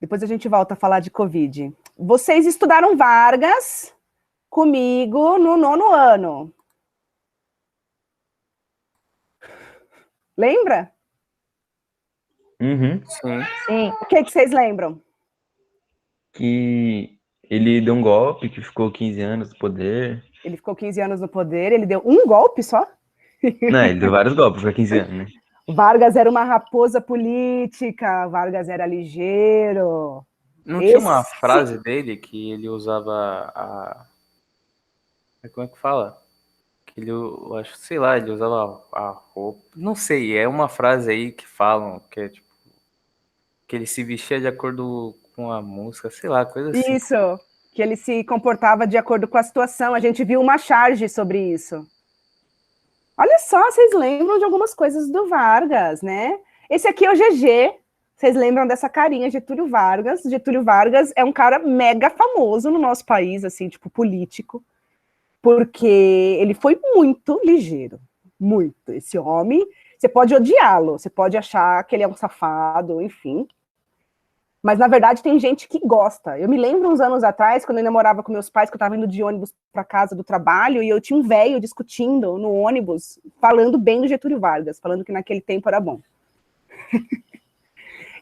Depois a gente volta a falar de Covid. Vocês estudaram Vargas comigo no 9º ano. Lembra? Uhum. Sim. O que vocês lembram? Que ele deu um golpe, que ficou 15 anos no poder. Ele ficou 15 anos no poder, ele deu um golpe só? Não, ele deu vários golpes para 15 anos, né? Vargas era uma raposa política, Vargas era ligeiro. Não tinha uma frase dele que ele usava a... Como é que fala? Que ele, eu acho, sei lá, ele usava a roupa. Não sei, é uma frase aí que falam que é tipo que ele se vestia de acordo com a música, sei lá, coisa assim. Isso, que ele se comportava de acordo com a situação. A gente viu uma charge sobre isso. Olha só, vocês lembram de algumas coisas do Vargas, né? Esse aqui é o GG. Vocês lembram dessa carinha, Getúlio Vargas? Getúlio Vargas é um cara mega famoso no nosso país, assim, tipo, político, porque ele foi muito ligeiro, muito. Esse homem, você pode odiá-lo, você pode achar que ele é um safado, enfim, mas na verdade tem gente que gosta. Eu me lembro uns anos atrás, quando eu ainda morava com meus pais, que eu estava indo de ônibus para casa do trabalho, e eu tinha um velho discutindo no ônibus, falando bem do Getúlio Vargas, falando que naquele tempo era bom.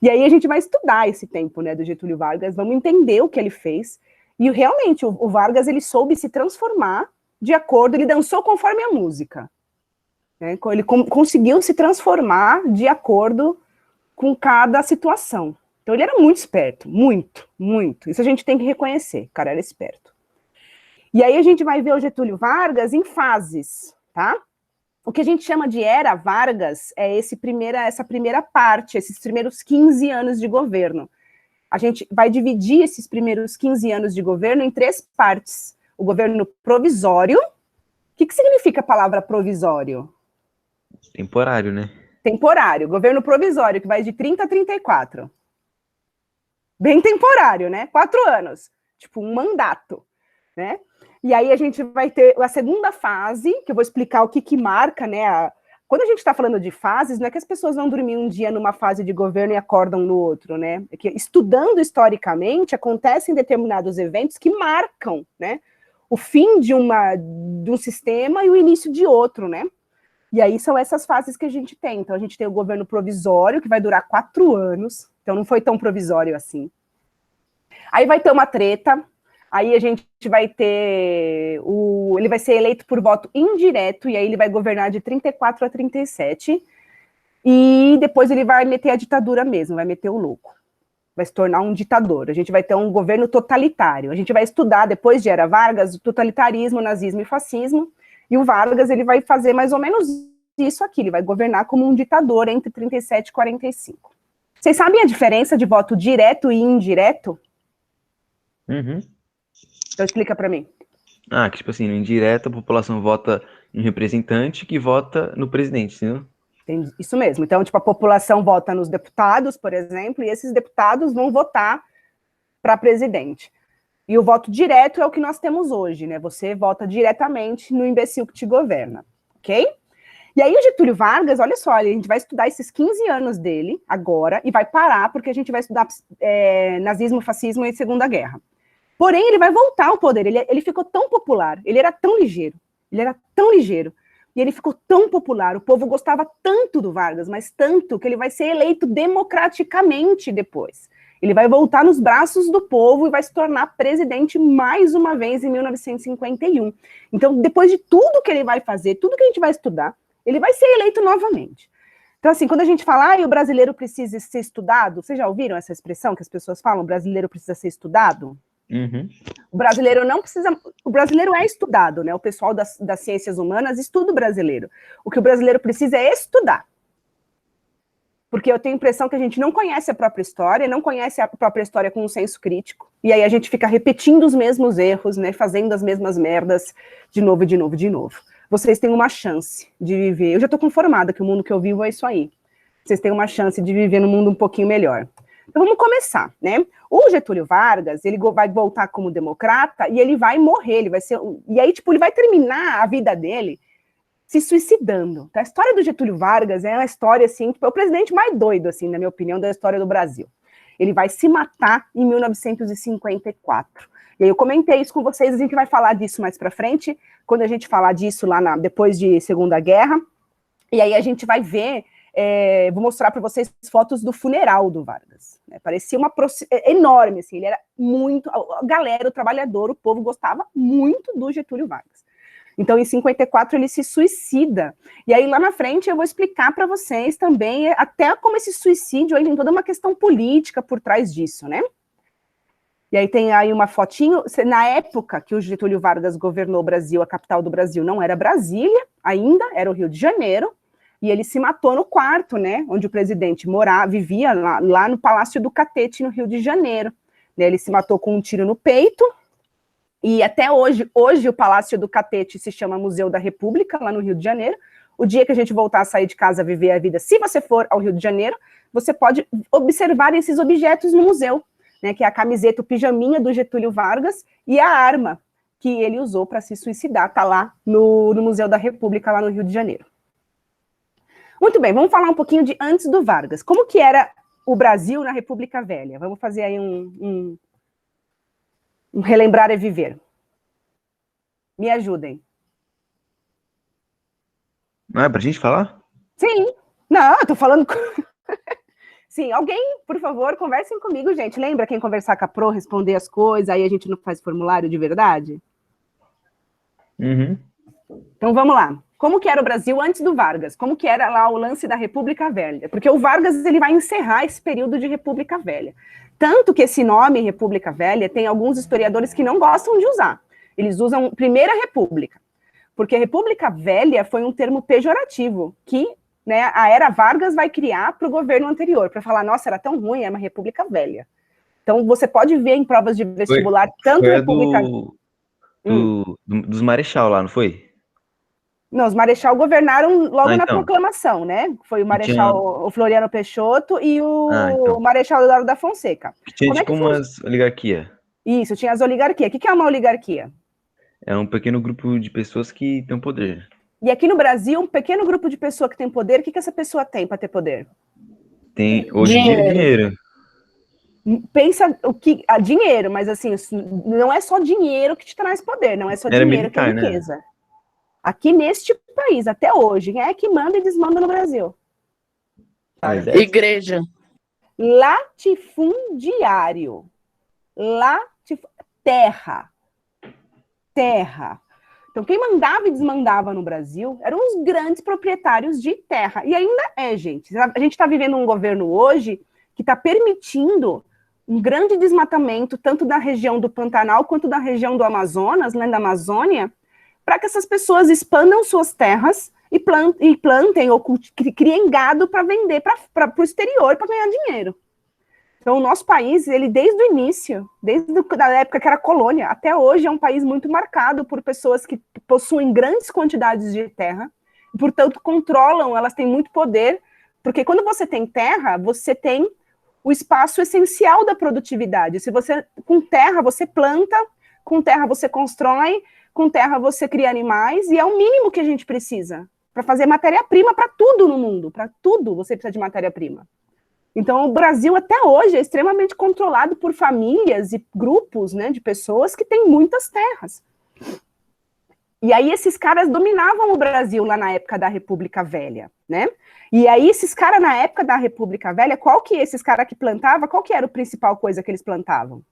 E aí a gente vai estudar esse tempo, né, do Getúlio Vargas, vamos entender o que ele fez. E realmente, o Vargas, ele soube se transformar de acordo, ele dançou conforme a música. Né? Ele conseguiu se transformar de acordo com cada situação. Então ele era muito esperto, muito, muito. Isso a gente tem que reconhecer, o cara era esperto. E aí a gente vai ver o Getúlio Vargas em fases, tá? O que a gente chama de era Vargas é essa primeira parte, esses primeiros 15 anos de governo. A gente vai dividir esses primeiros 15 anos de governo em 3 partes. O governo provisório. O que significa a palavra provisório? Temporário, né? Temporário. Governo provisório, que vai de 30 a 34. Bem temporário, né? 4 anos. Tipo, um mandato, né? E aí a gente vai ter a segunda fase, que eu vou explicar o que marca, né? Quando a gente está falando de fases, não é que as pessoas vão dormir um dia numa fase de governo e acordam no outro, né? É que, estudando historicamente, acontecem determinados eventos que marcam, né? O fim de um sistema e o início de outro, né? E aí são essas fases que a gente tem. Então a gente tem o governo provisório, que vai durar 4 anos, então não foi tão provisório assim. Aí vai ter uma treta. Aí a gente vai ter ele vai ser eleito por voto indireto, e aí ele vai governar de 34 a 37, e depois ele vai meter a ditadura mesmo, vai meter o louco. Vai se tornar um ditador. A gente vai ter um governo totalitário. A gente vai estudar, depois de Era Vargas, o totalitarismo, nazismo e fascismo, e o Vargas, ele vai fazer mais ou menos isso aqui, ele vai governar como um ditador entre 37 e 45. Vocês sabem a diferença de voto direto e indireto? Uhum. Então explica para mim. Ah, que tipo assim, no indireto a população vota em representante que vota no presidente, entendeu? Isso mesmo. Então, tipo, a população vota nos deputados, por exemplo, e esses deputados vão votar para presidente. E o voto direto é o que nós temos hoje, né? Você vota diretamente no imbecil que te governa, ok? E aí o Getúlio Vargas, olha só, a gente vai estudar esses 15 anos dele agora e vai parar porque a gente vai estudar nazismo, fascismo e Segunda Guerra. Porém, ele vai voltar ao poder, ele ficou tão popular, ele era tão ligeiro, e ele ficou tão popular, o povo gostava tanto do Vargas, mas tanto que ele vai ser eleito democraticamente depois. Ele vai voltar nos braços do povo e vai se tornar presidente mais uma vez em 1951. Então, depois de tudo que ele vai fazer, tudo que a gente vai estudar, ele vai ser eleito novamente. Então, assim, quando a gente fala, o brasileiro precisa ser estudado, vocês já ouviram essa expressão que as pessoas falam, o brasileiro precisa ser estudado? Uhum. O brasileiro não precisa... O brasileiro é estudado, né? O pessoal das ciências humanas estuda o brasileiro. O que o brasileiro precisa é estudar. Porque eu tenho a impressão que a gente não conhece a própria história, não conhece a própria história com um senso crítico, e aí a gente fica repetindo os mesmos erros, né? Fazendo as mesmas merdas de novo, de novo, de novo. Vocês têm uma chance de viver... Eu já estou conformada que o mundo que eu vivo é isso aí. Vocês têm uma chance de viver num mundo um pouquinho melhor. Então vamos começar, né? O Getúlio Vargas, ele vai voltar como democrata e ele vai morrer, ele vai ser... E aí, tipo, ele vai terminar a vida dele se suicidando. Então, a história do Getúlio Vargas é uma história, assim, tipo, é o presidente mais doido, assim, na minha opinião, da história do Brasil. Ele vai se matar em 1954. E aí eu comentei isso com vocês, a gente vai falar disso mais para frente, quando a gente falar disso lá depois de Segunda Guerra, e aí a gente vai ver, vou mostrar para vocês fotos do funeral do Vargas, né? Parecia enorme, assim, ele era muito, a galera, o trabalhador, o povo gostava muito do Getúlio Vargas. Então, em 54, ele se suicida. E aí, lá na frente, eu vou explicar para vocês também, até como esse suicídio aí tem toda uma questão política por trás disso, né? E aí tem aí uma fotinho, na época que o Getúlio Vargas governou o Brasil, a capital do Brasil não era Brasília, ainda era o Rio de Janeiro, e ele se matou no quarto, né, onde o presidente vivia lá no Palácio do Catete, no Rio de Janeiro. Ele se matou com um tiro no peito, e até hoje o Palácio do Catete se chama Museu da República, lá no Rio de Janeiro. O dia que a gente voltar a sair de casa, viver a vida, se você for ao Rio de Janeiro, você pode observar esses objetos no museu, né, que é a camiseta, o pijaminha do Getúlio Vargas e a arma que ele usou para se suicidar, está lá no Museu da República, lá no Rio de Janeiro. Muito bem, vamos falar um pouquinho de antes do Vargas. Como que era o Brasil na República Velha? Vamos fazer aí um relembrar e viver. Me ajudem. Não é pra gente falar? Sim. Não, eu tô falando... Sim, alguém, por favor, conversem comigo, gente. Lembra quem conversar com a Pro, responder as coisas, aí a gente não faz formulário de verdade? Uhum. Então, vamos lá. Como que era o Brasil antes do Vargas? Como que era lá o lance da República Velha? Porque o Vargas, ele vai encerrar esse período de República Velha. Tanto que esse nome, República Velha, tem alguns historiadores que não gostam de usar. Eles usam Primeira República. Porque República Velha foi um termo pejorativo que, né, a era Vargas vai criar para o governo anterior, para falar, nossa, era tão ruim, é uma República Velha. Então, você pode ver em provas de vestibular, tanto foi República... dos Marechal lá, não foi? Não, os Marechal governaram logo na então. proclamação, né? Foi o Marechal o Floriano Peixoto e o Marechal Eduardo da Fonseca. Que tinha tipo umas oligarquia. Isso, tinha as oligarquias. O que é uma oligarquia? É um pequeno grupo de pessoas que tem poder. E aqui no Brasil, um pequeno grupo de pessoas que tem poder, o que essa pessoa tem para ter poder? Tem, hoje em dia, dinheiro. Pensa o que... dinheiro, mas assim, não é só dinheiro que te traz poder, não é só dinheiro militar, que é riqueza. Né? Aqui neste país, até hoje, quem é que manda e desmanda no Brasil? Igreja. Latifundiário. Terra. Então, quem mandava e desmandava no Brasil eram os grandes proprietários de terra. E ainda gente. A gente está vivendo um governo hoje que está permitindo um grande desmatamento, tanto da região do Pantanal quanto da região do Amazonas, né, da Amazônia, para que essas pessoas expandam suas terras e plantem ou criem gado para vender para o exterior para ganhar dinheiro. Então, o nosso país, ele desde o início, desde a época que era colônia, até hoje é um país muito marcado por pessoas que possuem grandes quantidades de terra, e, portanto, controlam, elas têm muito poder, porque quando você tem terra, você tem o espaço essencial da produtividade. Com terra, você planta, com terra você constrói, com terra você cria animais, e é o mínimo que a gente precisa para fazer matéria-prima para tudo no mundo. Para tudo você precisa de matéria-prima. Então, o Brasil, até hoje, é extremamente controlado por famílias e grupos, né, de pessoas que têm muitas terras. E aí, esses caras dominavam o Brasil lá na época da República Velha, né? E aí, esses caras, na época da República Velha, esses caras que plantavam, qual que era a principal coisa que eles plantavam?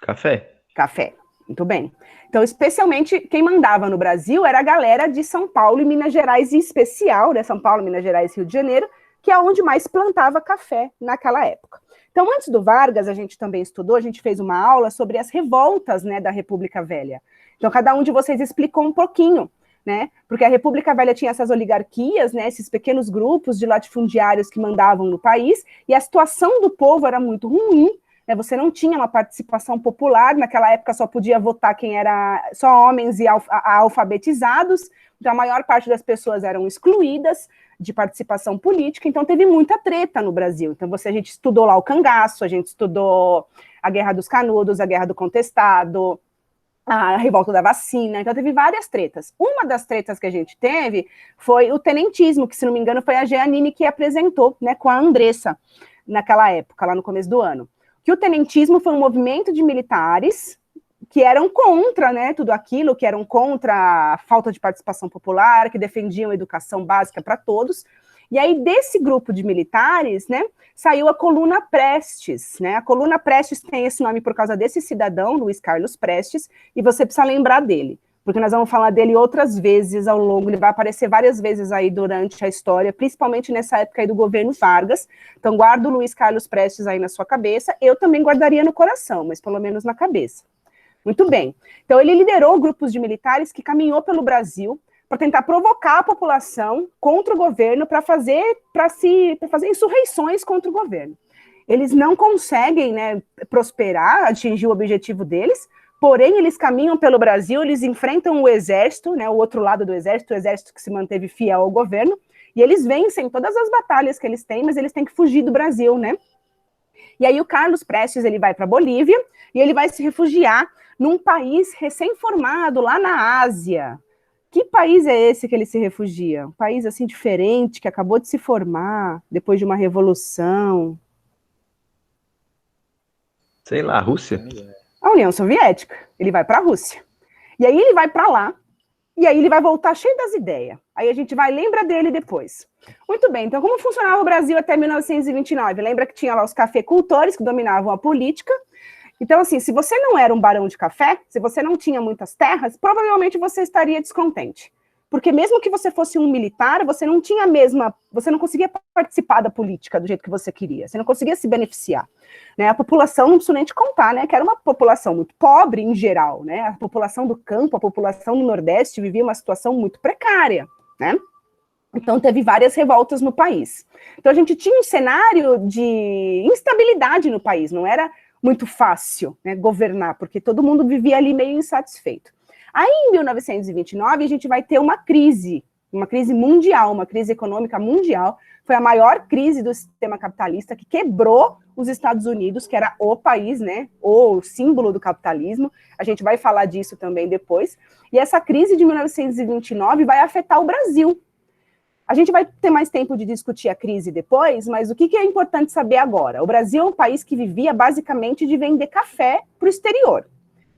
Café, muito bem. Então, especialmente, quem mandava no Brasil era a galera de São Paulo e Minas Gerais, em especial, né, São Paulo, Minas Gerais e Rio de Janeiro, que é onde mais plantava café naquela época. Então, antes do Vargas, a gente também estudou, a gente fez uma aula sobre as revoltas, né, da República Velha. Então, cada um de vocês explicou um pouquinho, né, porque a República Velha tinha essas oligarquias, né, esses pequenos grupos de latifundiários que mandavam no país, e a situação do povo era muito ruim. Você não tinha uma participação popular, naquela época só podia votar quem era só homens e alfabetizados, então a maior parte das pessoas eram excluídas de participação política, então teve muita treta no Brasil. Então a gente estudou lá o cangaço, a gente estudou a Guerra dos Canudos, a Guerra do Contestado, a revolta da vacina, então teve várias tretas. Uma das tretas que a gente teve foi o tenentismo, que se não me engano foi a Jeanine que apresentou, né, com a Andressa, naquela época, lá no começo do ano. Que o tenentismo foi um movimento de militares que eram contra, né, tudo aquilo, que eram contra a falta de participação popular, que defendiam a educação básica para todos. E aí, desse grupo de militares, né, saiu a Coluna Prestes, né? A Coluna Prestes tem esse nome por causa desse cidadão, Luiz Carlos Prestes, e você precisa lembrar dele, porque nós vamos falar dele outras vezes ao longo, ele vai aparecer várias vezes aí durante a história, principalmente nessa época aí do governo Vargas. Então, guarda o Luiz Carlos Prestes aí na sua cabeça. Eu também guardaria no coração, mas pelo menos na cabeça. Muito bem. Então, ele liderou grupos de militares que caminhou pelo Brasil para tentar provocar a população contra o governo, para fazer insurreições contra o governo. Eles não conseguem, né, prosperar, atingir o objetivo deles, porém eles caminham pelo Brasil, eles enfrentam o exército, né, o outro lado do exército, o exército que se manteve fiel ao governo, e eles vencem todas as batalhas que eles têm, mas eles têm que fugir do Brasil, né? E aí o Carlos Prestes, ele vai para a Bolívia, e ele vai se refugiar num país recém-formado, lá na Ásia. Que país é esse que ele se refugia? Um país assim diferente, que acabou de se formar, depois de uma revolução. Sei lá, Rússia? A União Soviética. Ele vai para a Rússia. E aí ele vai para lá, e aí ele vai voltar cheio das ideias. Aí a gente lembra dele depois. Muito bem, então como funcionava o Brasil até 1929? Lembra que tinha lá os cafeicultores que dominavam a política. Então, assim, se você não era um barão de café, se você não tinha muitas terras, provavelmente você estaria descontente. Porque mesmo que você fosse um militar, você não tinha você não conseguia participar da política do jeito que você queria, você não conseguia se beneficiar. Né? A população, não preciso nem te contar, né, que era uma população muito pobre em geral, né? A população do campo, a população do Nordeste vivia uma situação muito precária, né? Então, teve várias revoltas no país. Então, a gente tinha um cenário de instabilidade no país, não era muito fácil, né, governar, porque todo mundo vivia ali meio insatisfeito. Aí, em 1929, a gente vai ter uma crise mundial, uma crise econômica mundial. Foi a maior crise do sistema capitalista que quebrou os Estados Unidos, que era o país, né, o símbolo do capitalismo. A gente vai falar disso também depois. E essa crise de 1929 vai afetar o Brasil. A gente vai ter mais tempo de discutir a crise depois, mas o que é importante saber agora? O Brasil é um país que vivia basicamente de vender café para o exterior.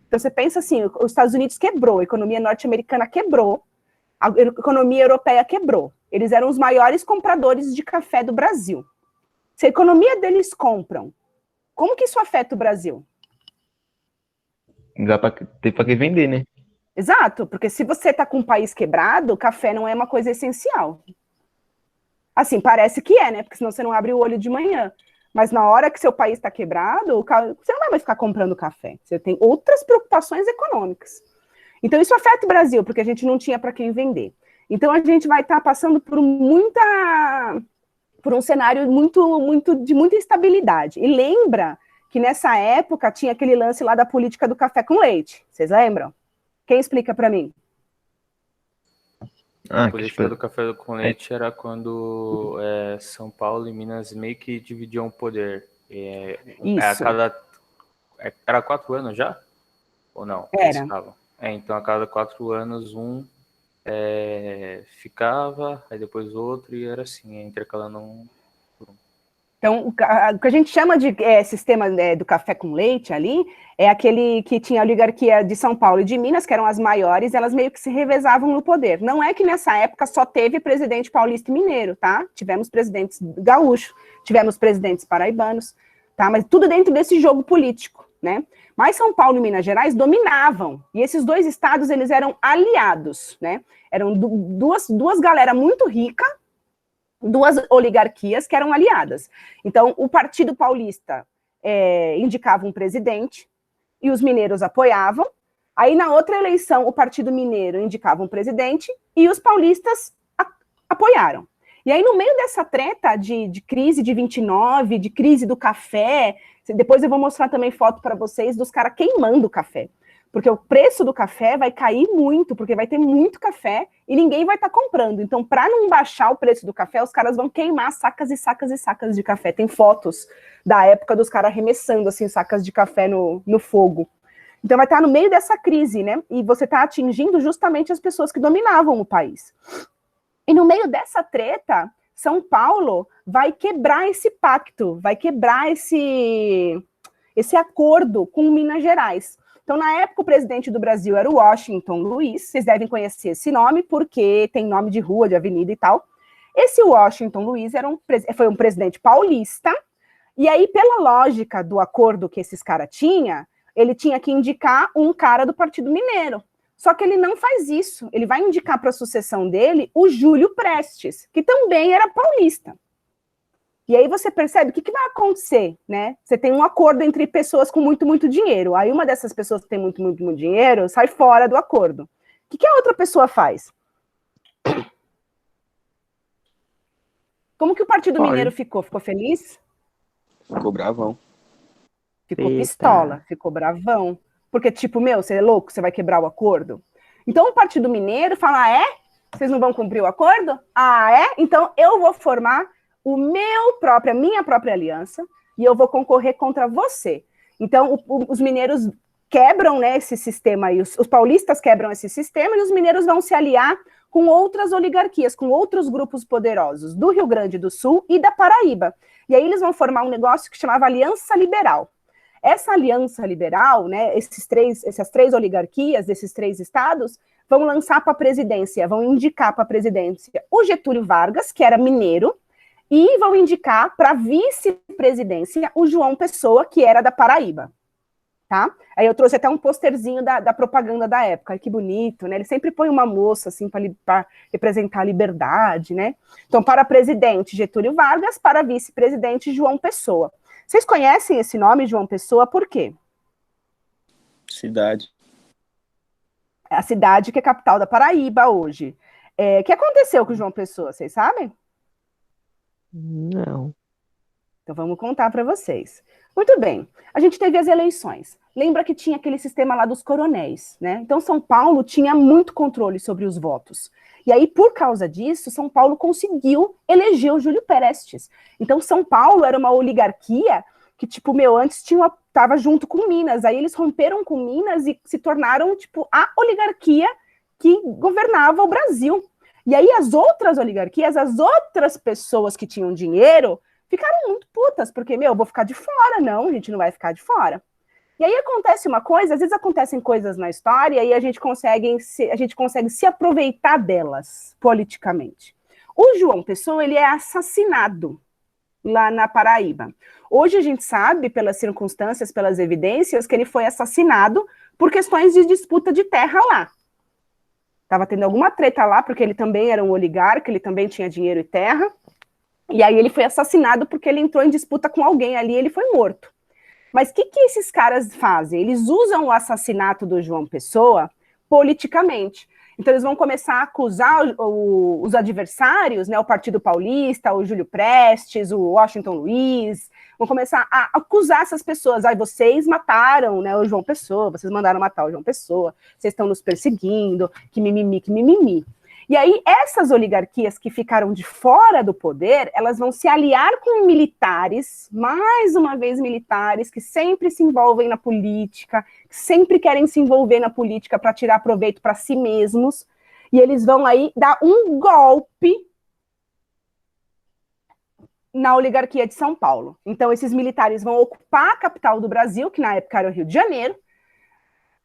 Então você pensa assim, os Estados Unidos quebrou, a economia norte-americana quebrou, a economia europeia quebrou. Eles eram os maiores compradores de café do Brasil. Se a economia deles compram, como que isso afeta o Brasil? Dá pra ter pra que vender, né? Exato, porque se você está com um país quebrado, o café não é uma coisa essencial. Assim, parece que é, né? Porque senão você não abre o olho de manhã. Mas na hora que seu país está quebrado, você não vai mais ficar comprando café. Você tem outras preocupações econômicas. Então, isso afeta o Brasil, porque a gente não tinha para quem vender. Então, a gente vai estar passando por um cenário de muita instabilidade. E lembra que nessa época tinha aquele lance lá da política do café com leite. Vocês lembram? Quem explica para mim? A política do café com leite era quando São Paulo e Minas meio que dividiam o poder. Isso. Era 4 anos já? Ou não? Era. Então, a cada 4 anos, ficava, aí depois outro, e era assim, intercalando um por um. Então, o que a gente chama de sistema do café com leite ali, é aquele que tinha a oligarquia de São Paulo e de Minas, que eram as maiores, elas meio que se revezavam no poder. Não é que nessa época só teve presidente paulista e mineiro, tá? Tivemos presidentes gaúchos, tivemos presidentes paraibanos, tá? Mas tudo dentro desse jogo político, né? Mas São Paulo e Minas Gerais dominavam, e esses dois estados, eles eram aliados, né? Eram duas galera muito ricas, duas oligarquias que eram aliadas. Então, o Partido Paulista indicava um presidente e os mineiros apoiavam. Aí, na outra eleição, o Partido Mineiro indicava um presidente e os paulistas apoiaram. E aí, no meio dessa treta de crise de 29, de crise do café, depois eu vou mostrar também foto para vocês dos caras queimando o café. Porque o preço do café vai cair muito, porque vai ter muito café e ninguém vai estar comprando. Então, para não baixar o preço do café, os caras vão queimar sacas e sacas e sacas de café. Tem fotos da época dos caras arremessando assim, sacas de café no fogo. Então vai estar no meio dessa crise, né? E você está atingindo justamente as pessoas que dominavam o país. E no meio dessa treta, São Paulo vai quebrar esse pacto, vai quebrar esse acordo com Minas Gerais. Então, na época, o presidente do Brasil era o Washington Luiz, vocês devem conhecer esse nome, porque tem nome de rua, de avenida e tal. Esse Washington Luiz foi um presidente paulista, e aí, pela lógica do acordo que esses caras tinham, ele tinha que indicar um cara do Partido Mineiro. Só que ele não faz isso. Ele vai indicar para a sucessão dele o Júlio Prestes, que também era paulista. E aí você percebe o que vai acontecer, né? Você tem um acordo entre pessoas com muito, muito dinheiro. Aí uma dessas pessoas que tem muito, muito, muito dinheiro sai fora do acordo. O que a outra pessoa faz? Como que o Partido Mineiro ficou? Ficou feliz? Ficou bravão. Ficou pistola, ficou bravão. Porque, tipo, você é louco, você vai quebrar o acordo? Então o Partido Mineiro fala, vocês não vão cumprir o acordo? Então eu vou formar a minha própria aliança e eu vou concorrer contra você. Então os mineiros quebram, né, esse sistema aí, os paulistas quebram esse sistema e os mineiros vão se aliar com outras oligarquias, com outros grupos poderosos do Rio Grande do Sul e da Paraíba. E aí eles vão formar um negócio que chamava Aliança Liberal. Essa aliança liberal, né, essas três oligarquias, desses 3 estados, vão lançar para a presidência, vão indicar para a presidência o Getúlio Vargas, que era mineiro, e vão indicar para a vice-presidência o João Pessoa, que era da Paraíba. Tá? Aí eu trouxe até um posterzinho da propaganda da época, que bonito, né? Ele sempre põe uma moça, assim, para representar a liberdade, né? Então, para presidente, Getúlio Vargas, para vice-presidente, João Pessoa. Vocês conhecem esse nome, João Pessoa, por quê? Cidade. É a cidade que é capital da Paraíba hoje. O que aconteceu com o João Pessoa, vocês sabem? Não. Então vamos contar para vocês. Muito bem, a gente teve as eleições. Lembra que tinha aquele sistema lá dos coronéis, né? Então São Paulo tinha muito controle sobre os votos. E aí, por causa disso, São Paulo conseguiu eleger o Júlio Prestes. Então São Paulo era uma oligarquia que, tipo, antes estava junto com Minas. Aí eles romperam com Minas e se tornaram, tipo, a oligarquia que governava o Brasil. E aí as outras oligarquias, as outras pessoas que tinham dinheiro, ficaram muito putas, porque, eu vou ficar de fora. Não, a gente não vai ficar de fora. E aí acontece uma coisa, às vezes acontecem coisas na história e a gente consegue se aproveitar delas politicamente. O João Pessoa, ele é assassinado lá na Paraíba. Hoje a gente sabe, pelas circunstâncias, pelas evidências, que ele foi assassinado por questões de disputa de terra lá. Estava tendo alguma treta lá, porque ele também era um oligarca, ele também tinha dinheiro e terra. E aí ele foi assassinado porque ele entrou em disputa com alguém ali e ele foi morto. Mas o que esses caras fazem? Eles usam o assassinato do João Pessoa politicamente. Então eles vão começar a acusar os adversários, né, o Partido Paulista, o Júlio Prestes, o Washington Luiz, vão começar a acusar essas pessoas. Vocês mataram, né, o João Pessoa, vocês mandaram matar o João Pessoa, vocês estão nos perseguindo, que mimimi, que mimimi. E aí, essas oligarquias que ficaram de fora do poder, elas vão se aliar com militares, mais uma vez militares, que sempre se envolvem na política, que sempre querem se envolver na política para tirar proveito para si mesmos, e eles vão aí dar um golpe na oligarquia de São Paulo. Então, esses militares vão ocupar a capital do Brasil, que na época era o Rio de Janeiro,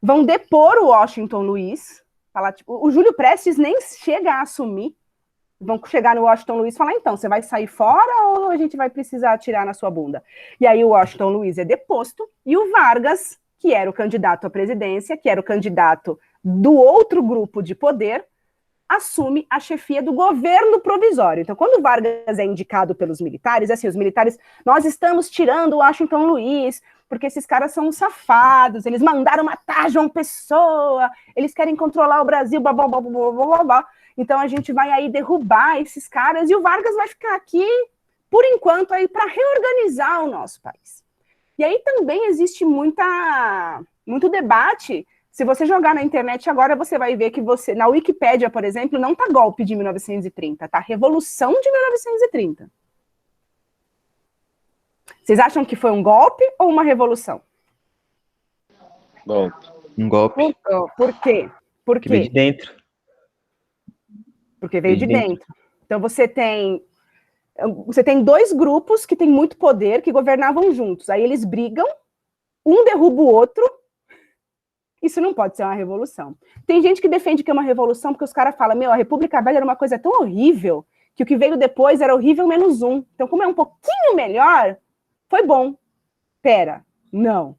vão depor o Washington Luiz, falar, tipo, o Júlio Prestes nem chega a assumir, vão chegar no Washington Luiz e falar, então, você vai sair fora ou a gente vai precisar atirar na sua bunda? E aí o Washington Luiz é deposto, e o Vargas, que era o candidato à presidência, que era o candidato do outro grupo de poder, assume a chefia do governo provisório. Então, quando o Vargas é indicado pelos militares, assim, os militares, nós estamos tirando o Washington Luiz, porque esses caras são safados, eles mandaram matar João Pessoa, eles querem controlar o Brasil, blá, blá, blá, blá, blá, blá. Então a gente vai aí derrubar esses caras e o Vargas vai ficar aqui, por enquanto, aí para reorganizar o nosso país. E aí também existe muito debate. Se você jogar na internet agora, você vai ver que na Wikipédia, por exemplo, não tá golpe de 1930, tá Revolução de 1930. Vocês acham que foi um golpe ou uma revolução? Golpe. Um golpe. Por quê? Por Que veio de quê? dentro. Porque veio de dentro. Então você tem dois grupos que têm muito poder, que governavam juntos. Aí eles brigam, um derruba o outro. Isso não pode ser uma revolução. Tem gente que defende que é uma revolução porque os caras falam, a República Velha era uma coisa tão horrível que o que veio depois era horrível menos um. Então, como é um pouquinho melhor, foi bom. Pera, não.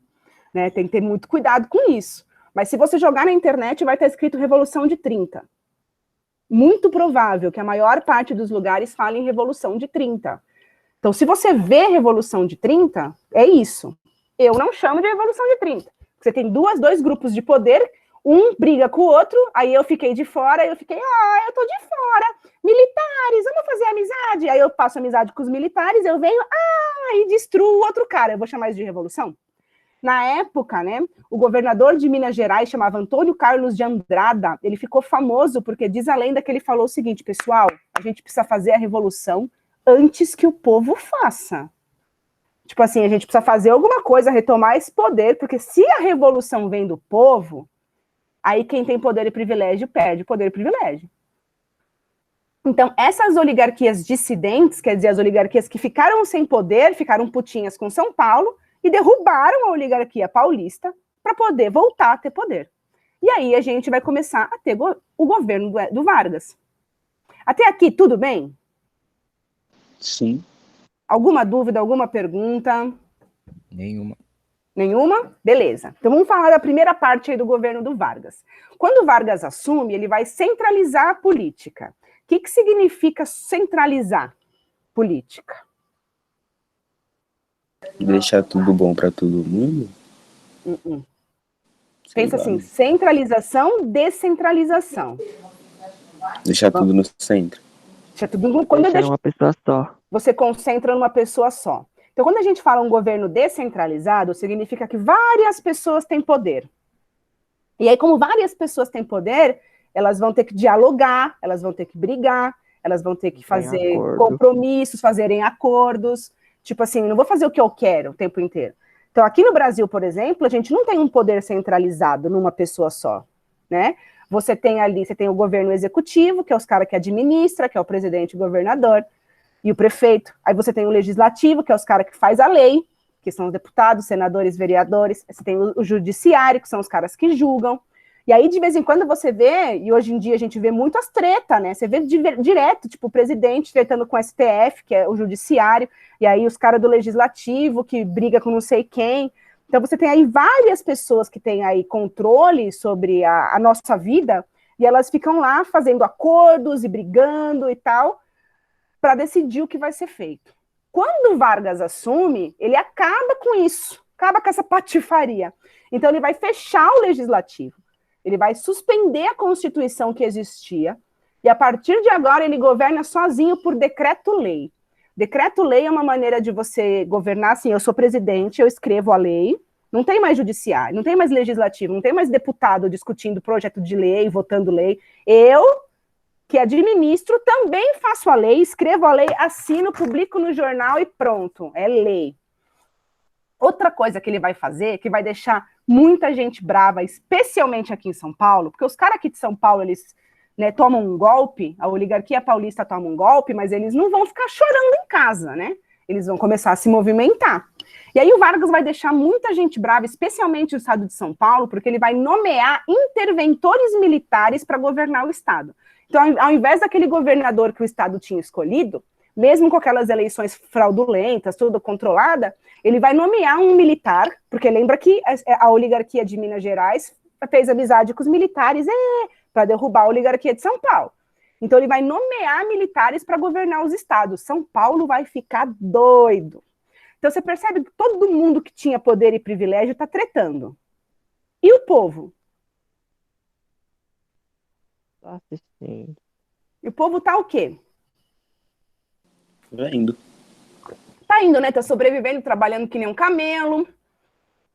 Né? Tem que ter muito cuidado com isso. Mas se você jogar na internet, vai estar escrito Revolução de 30. Muito provável que a maior parte dos lugares fale em Revolução de 30. Então, se você vê Revolução de 30, é isso. Eu não chamo de Revolução de 30. Você tem dois grupos de poder, um briga com o outro, aí eu fiquei de fora, eu fiquei, eu tô de fora. Militares, vamos fazer amizade. Aí eu faço amizade com os militares, eu venho, e destruo o outro cara. Eu vou chamar isso de revolução? Na época, né, o governador de Minas Gerais chamava Antônio Carlos de Andrada, ele ficou famoso porque diz a lenda que ele falou o seguinte, pessoal, a gente precisa fazer a revolução antes que o povo faça. Tipo assim, a gente precisa fazer alguma coisa, retomar esse poder, porque se a revolução vem do povo, aí quem tem poder e privilégio perde o poder e privilégio. Então, essas oligarquias dissidentes, quer dizer, as oligarquias que ficaram sem poder, ficaram putinhas com São Paulo, e derrubaram a oligarquia paulista para poder voltar a ter poder. E aí a gente vai começar a ter o governo do Vargas. Até aqui, tudo bem? Sim. Alguma dúvida, alguma pergunta? Nenhuma. Nenhuma? Beleza. Então vamos falar da primeira parte aí do governo do Vargas. Quando o Vargas assume, ele vai centralizar a política. O que significa centralizar política? Deixar tudo bom pra todo mundo? Pensa assim, centralização, descentralização. Deixar tudo no centro. Deixa tudo quando Deixar uma pessoa só. você concentra numa pessoa só. Então, quando a gente fala um governo descentralizado, significa que várias pessoas têm poder. E aí, como várias pessoas têm poder, elas vão ter que dialogar, elas vão ter que brigar, elas vão ter que fazer compromissos, fazerem acordos. Tipo assim, não vou fazer o que eu quero o tempo inteiro. Então, aqui no Brasil, por exemplo, a gente não tem um poder centralizado numa pessoa só, né? Você tem o governo executivo, que é os caras que administram, que é o presidente, o governador e o prefeito. Aí você tem o legislativo, que é os caras que faz a lei, que são os deputados, senadores, vereadores. Você tem o judiciário, que são os caras que julgam. E aí, de vez em quando, você vê, e hoje em dia a gente vê muito as tretas, né? Você vê direto, tipo, o presidente tretando com o STF, que é o judiciário, e aí os caras do legislativo, que briga com não sei quem. Então, você tem aí várias pessoas que têm aí controle sobre a nossa vida, e elas ficam lá fazendo acordos e brigando e tal, para decidir o que vai ser feito. Quando o Vargas assume, ele acaba com isso, acaba com essa patifaria. Então, ele vai fechar o legislativo. Ele vai suspender a Constituição que existia, e a partir de agora ele governa sozinho por decreto-lei. Decreto-lei é uma maneira de você governar assim, eu sou presidente, eu escrevo a lei, não tem mais judiciário, não tem mais legislativo, não tem mais deputado discutindo projeto de lei, votando lei. Eu, que administro, também faço a lei, escrevo a lei, assino, publico no jornal e pronto, é lei. Outra coisa que ele vai fazer, que vai deixar muita gente brava, especialmente aqui em São Paulo, porque os caras aqui de São Paulo, eles tomam um golpe, a oligarquia paulista toma um golpe, mas eles não vão ficar chorando em casa, né? Eles vão começar a se movimentar. E aí o Vargas vai deixar muita gente brava, especialmente o estado de São Paulo, porque ele vai nomear interventores militares para governar o estado. Então, ao invés daquele governador que o estado tinha escolhido, mesmo com aquelas eleições fraudulentas, tudo controlada, ele vai nomear um militar, porque lembra que a oligarquia de Minas Gerais fez amizade com os militares para derrubar a oligarquia de São Paulo. Então ele vai nomear militares para governar os estados. São Paulo vai ficar doido. Então você percebe que todo mundo que tinha poder e privilégio está tretando. E o povo? Tá assistindo. E o povo tá o quê? Vendo. Tá indo, né? Tá sobrevivendo, trabalhando que nem um camelo,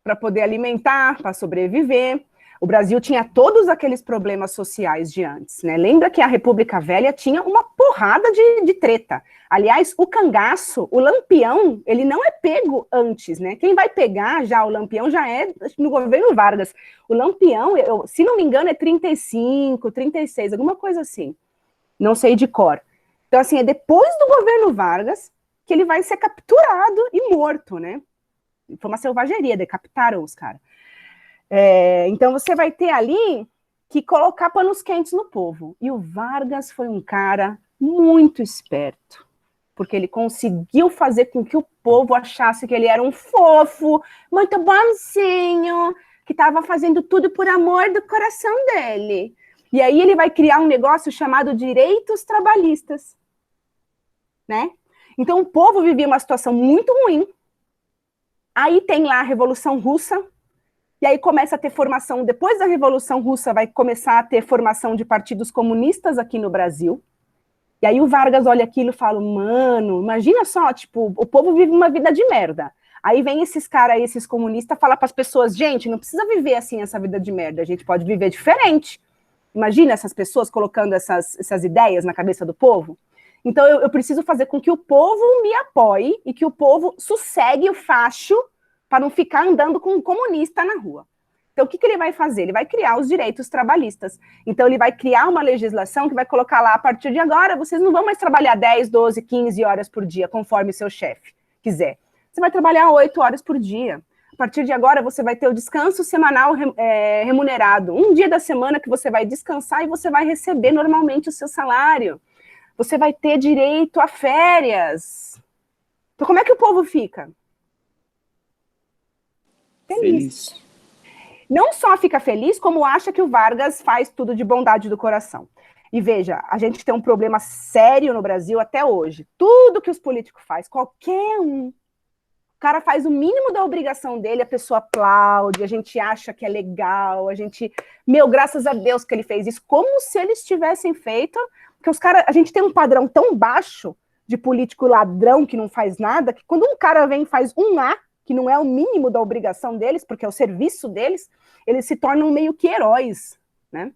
para poder alimentar, para sobreviver. O Brasil tinha todos aqueles problemas sociais de antes, né? Lembra que a República Velha tinha uma porrada de treta. Aliás, o cangaço, o Lampião, ele não é pego antes, né? Quem vai pegar já o Lampião já é no governo Vargas. O Lampião, se não me engano, é 35, 36, alguma coisa assim. Não sei de cor. Então, assim, é depois do governo Vargas que ele vai ser capturado e morto, né? Foi uma selvageria, decapitaram os caras. Então você vai ter ali que colocar panos quentes no povo. E o Vargas foi um cara muito esperto, porque ele conseguiu fazer com que o povo achasse que ele era um fofo, muito bonzinho, que estava fazendo tudo por amor do coração dele. E aí ele vai criar um negócio chamado direitos trabalhistas, né? Então o povo vivia uma situação muito ruim. Aí tem lá a Revolução Russa, e aí começa a ter formação, depois da Revolução Russa vai começar a ter formação de partidos comunistas aqui no Brasil, e aí o Vargas olha aquilo e fala, mano, imagina só, tipo, o povo vive uma vida de merda. Aí vem esses caras aí, esses comunistas, falar para as pessoas, gente, não precisa viver assim essa vida de merda, a gente pode viver diferente. Imagina essas pessoas colocando essas ideias na cabeça do povo. Então eu preciso fazer com que o povo me apoie e que o povo sossegue o facho para não ficar andando com um comunista na rua. Então, o que ele vai fazer? Ele vai criar os direitos trabalhistas. Então, ele vai criar uma legislação que vai colocar lá, a partir de agora, vocês não vão mais trabalhar 10, 12, 15 horas por dia, conforme seu chefe quiser. Você vai trabalhar 8 horas por dia. A partir de agora, você vai ter o descanso semanal remunerado. Um dia da semana que você vai descansar e você vai receber normalmente o seu salário. Você vai ter direito a férias. Então, como é que o povo fica? Feliz. Não só fica feliz, como acha que o Vargas faz tudo de bondade do coração. E veja, a gente tem um problema sério no Brasil até hoje. Tudo que os políticos fazem, qualquer um, o cara faz o mínimo da obrigação dele, a pessoa aplaude, a gente acha que é legal, graças a Deus que ele fez isso, como se eles tivessem feito, porque os caras, a gente tem um padrão tão baixo de político ladrão que não faz nada, que quando um cara vem e faz um A, que não é o mínimo da obrigação deles, porque é o serviço deles, eles se tornam meio que heróis, né?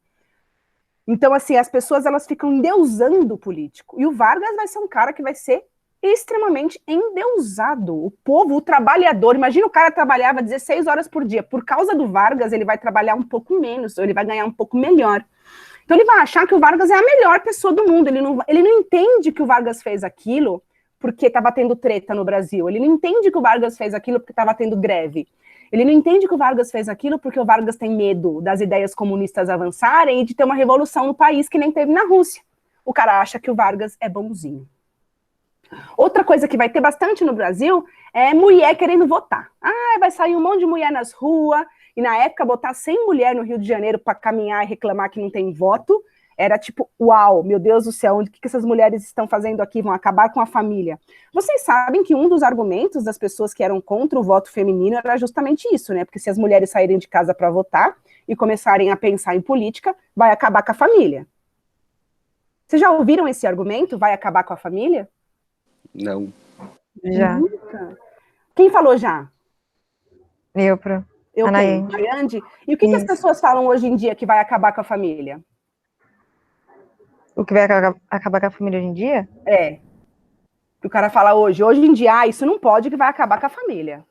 Então, assim, as pessoas, elas ficam endeusando o político. E o Vargas vai ser um cara que vai ser extremamente endeusado. O povo, o trabalhador, imagina o cara trabalhava 16 horas por dia. Por causa do Vargas, ele vai trabalhar um pouco menos, ou ele vai ganhar um pouco melhor. Então, ele vai achar que o Vargas é a melhor pessoa do mundo. Ele não entende que o Vargas fez aquilo porque estava tendo treta no Brasil. Ele não entende que o Vargas fez aquilo porque estava tendo greve. Ele não entende que o Vargas fez aquilo porque o Vargas tem medo das ideias comunistas avançarem e de ter uma revolução no país que nem teve na Rússia. O cara acha que o Vargas é bonzinho. Outra coisa que vai ter bastante no Brasil é mulher querendo votar. Vai sair um monte de mulher nas ruas, e na época botar 100 mulheres no Rio de Janeiro para caminhar e reclamar que não tem voto, era tipo, uau, meu Deus do céu, o que essas mulheres estão fazendo aqui? Vão acabar com a família. Vocês sabem que um dos argumentos das pessoas que eram contra o voto feminino era justamente isso, né? Porque se as mulheres saírem de casa para votar e começarem a pensar em política, vai acabar com a família. Vocês já ouviram esse argumento? Vai acabar com a família? Não. Já. Quem falou já? Eu Anaende. E o que as pessoas falam hoje em dia que vai acabar com a família? O que vai acabar com a família hoje em dia? O cara fala hoje em dia, isso não pode, que vai acabar com a família.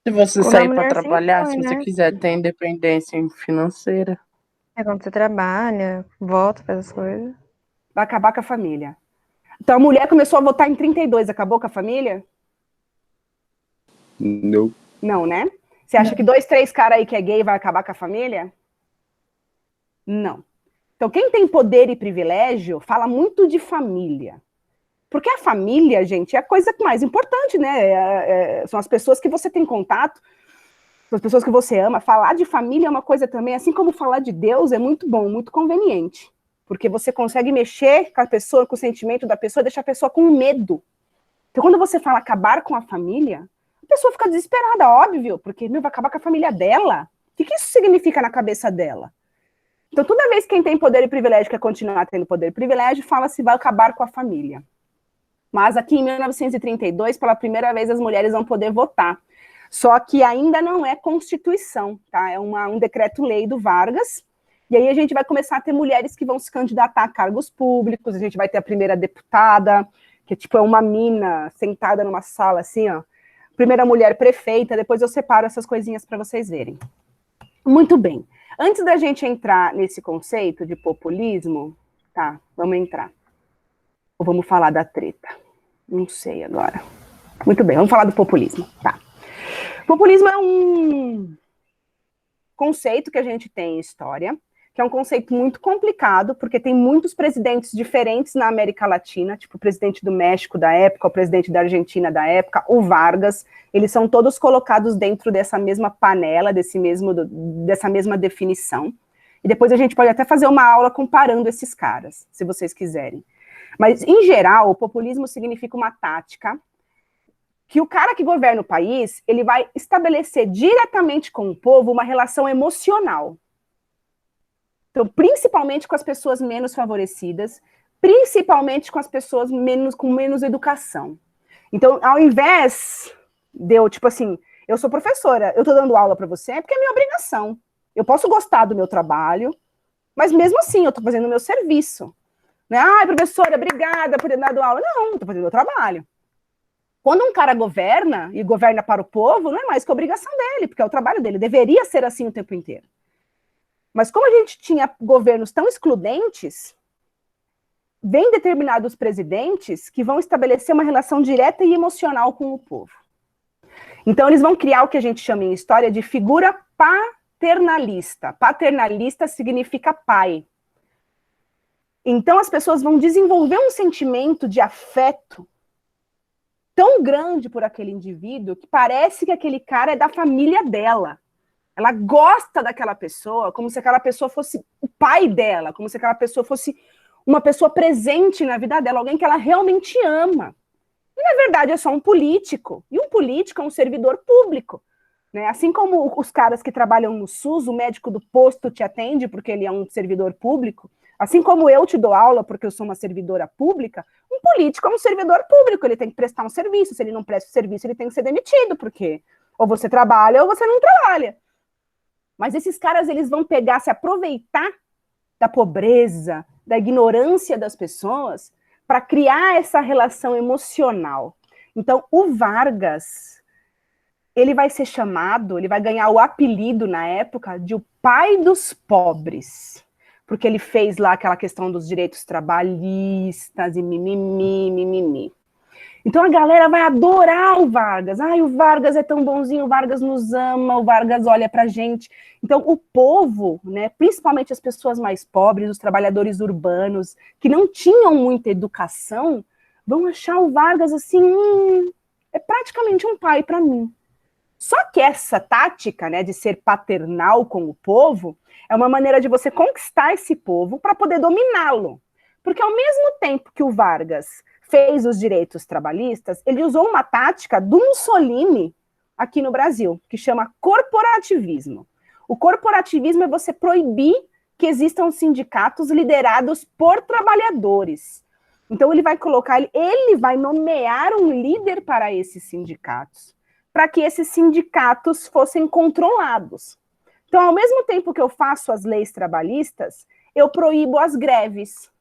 Se você Quando sair a para mulher trabalhar, se impõe, se você né? quiser ter independência financeira. É quando você trabalha, volta, faz as coisas. Vai acabar com a família. Então a mulher começou a votar em 32, acabou com a família? Não. Não, né? Você acha que 2, 3 caras aí que é gay vai acabar com a família? Não. Então, quem tem poder e privilégio fala muito de família. Porque a família, gente, é a coisa mais importante, né? São as pessoas que você tem contato, são as pessoas que você ama. Falar de família é uma coisa também, assim como falar de Deus, é muito bom, muito conveniente. Porque você consegue mexer com a pessoa, com o sentimento da pessoa, deixar a pessoa com medo. Então, quando você fala acabar com a família, a pessoa fica desesperada, óbvio, porque vai acabar com a família dela. O que isso significa na cabeça dela? Então, toda vez que quem tem poder e privilégio quer continuar tendo poder e privilégio, fala-se vai acabar com a família. Mas aqui em 1932, pela primeira vez, as mulheres vão poder votar. Só que ainda não é Constituição, tá? É um decreto-lei do Vargas, e aí a gente vai começar a ter mulheres que vão se candidatar a cargos públicos, a gente vai ter a primeira deputada, que tipo é uma mina sentada numa sala assim, ó, primeira mulher prefeita, depois eu separo essas coisinhas para vocês verem. Muito bem. Antes da gente entrar nesse conceito de populismo, tá, vamos entrar. Ou vamos falar da treta? Não sei agora. Muito bem, vamos falar do populismo, tá. Populismo é um conceito que a gente tem em história, que é um conceito muito complicado, porque tem muitos presidentes diferentes na América Latina, tipo o presidente do México da época, o presidente da Argentina da época, o Vargas, eles são todos colocados dentro dessa mesma panela, dessa mesma definição. E depois a gente pode até fazer uma aula comparando esses caras, se vocês quiserem. Mas, em geral, o populismo significa uma tática que o cara que governa o país, ele vai estabelecer diretamente com o povo uma relação emocional. Então, principalmente com as pessoas menos favorecidas, principalmente com as pessoas com menos educação. Então, ao invés de eu, tipo assim, eu sou professora, eu tô dando aula para você, porque é minha obrigação. Eu posso gostar do meu trabalho, mas mesmo assim, eu tô fazendo o meu serviço. Né? Ai, professora, obrigada por ter dado aula. Não, tô fazendo o meu trabalho. Quando um cara governa, e governa para o povo, não é mais que obrigação dele, porque é o trabalho dele. Deveria ser assim o tempo inteiro. Mas como a gente tinha governos tão excludentes, vem determinados presidentes que vão estabelecer uma relação direta e emocional com o povo. Então, eles vão criar o que a gente chama em história de figura paternalista. Paternalista significa pai. Então, as pessoas vão desenvolver um sentimento de afeto tão grande por aquele indivíduo que parece que aquele cara é da família dela. Ela gosta daquela pessoa como se aquela pessoa fosse o pai dela, como se aquela pessoa fosse uma pessoa presente na vida dela, alguém que ela realmente ama. E, na verdade, é só um político. E um político é um servidor público. Né? Assim como os caras que trabalham no SUS, o médico do posto te atende porque ele é um servidor público, assim como eu te dou aula porque eu sou uma servidora pública, um político é um servidor público, ele tem que prestar um serviço. Se ele não presta o serviço, ele tem que ser demitido, porque ou você trabalha ou você não trabalha. Mas esses caras, eles vão pegar, se aproveitar da pobreza, da ignorância das pessoas, para criar essa relação emocional. Então, o Vargas, ele vai ser chamado, ele vai ganhar o apelido na época de o pai dos pobres, porque ele fez lá aquela questão dos direitos trabalhistas e mimimi. Então a galera vai adorar o Vargas. Ai, o Vargas é tão bonzinho, o Vargas nos ama, o Vargas olha pra gente. Então o povo, né, principalmente as pessoas mais pobres, os trabalhadores urbanos, que não tinham muita educação, vão achar o Vargas assim, é praticamente um pai para mim. Só que essa tática, né, de ser paternal com o povo, é uma maneira de você conquistar esse povo para poder dominá-lo. Porque ao mesmo tempo que o Vargas fez os direitos trabalhistas, ele usou uma tática do Mussolini aqui no Brasil, que chama corporativismo. O corporativismo é você proibir que existam sindicatos liderados por trabalhadores. Então ele vai nomear um líder para esses sindicatos, para que esses sindicatos fossem controlados. Então, ao mesmo tempo que eu faço as leis trabalhistas, eu proíbo as greves.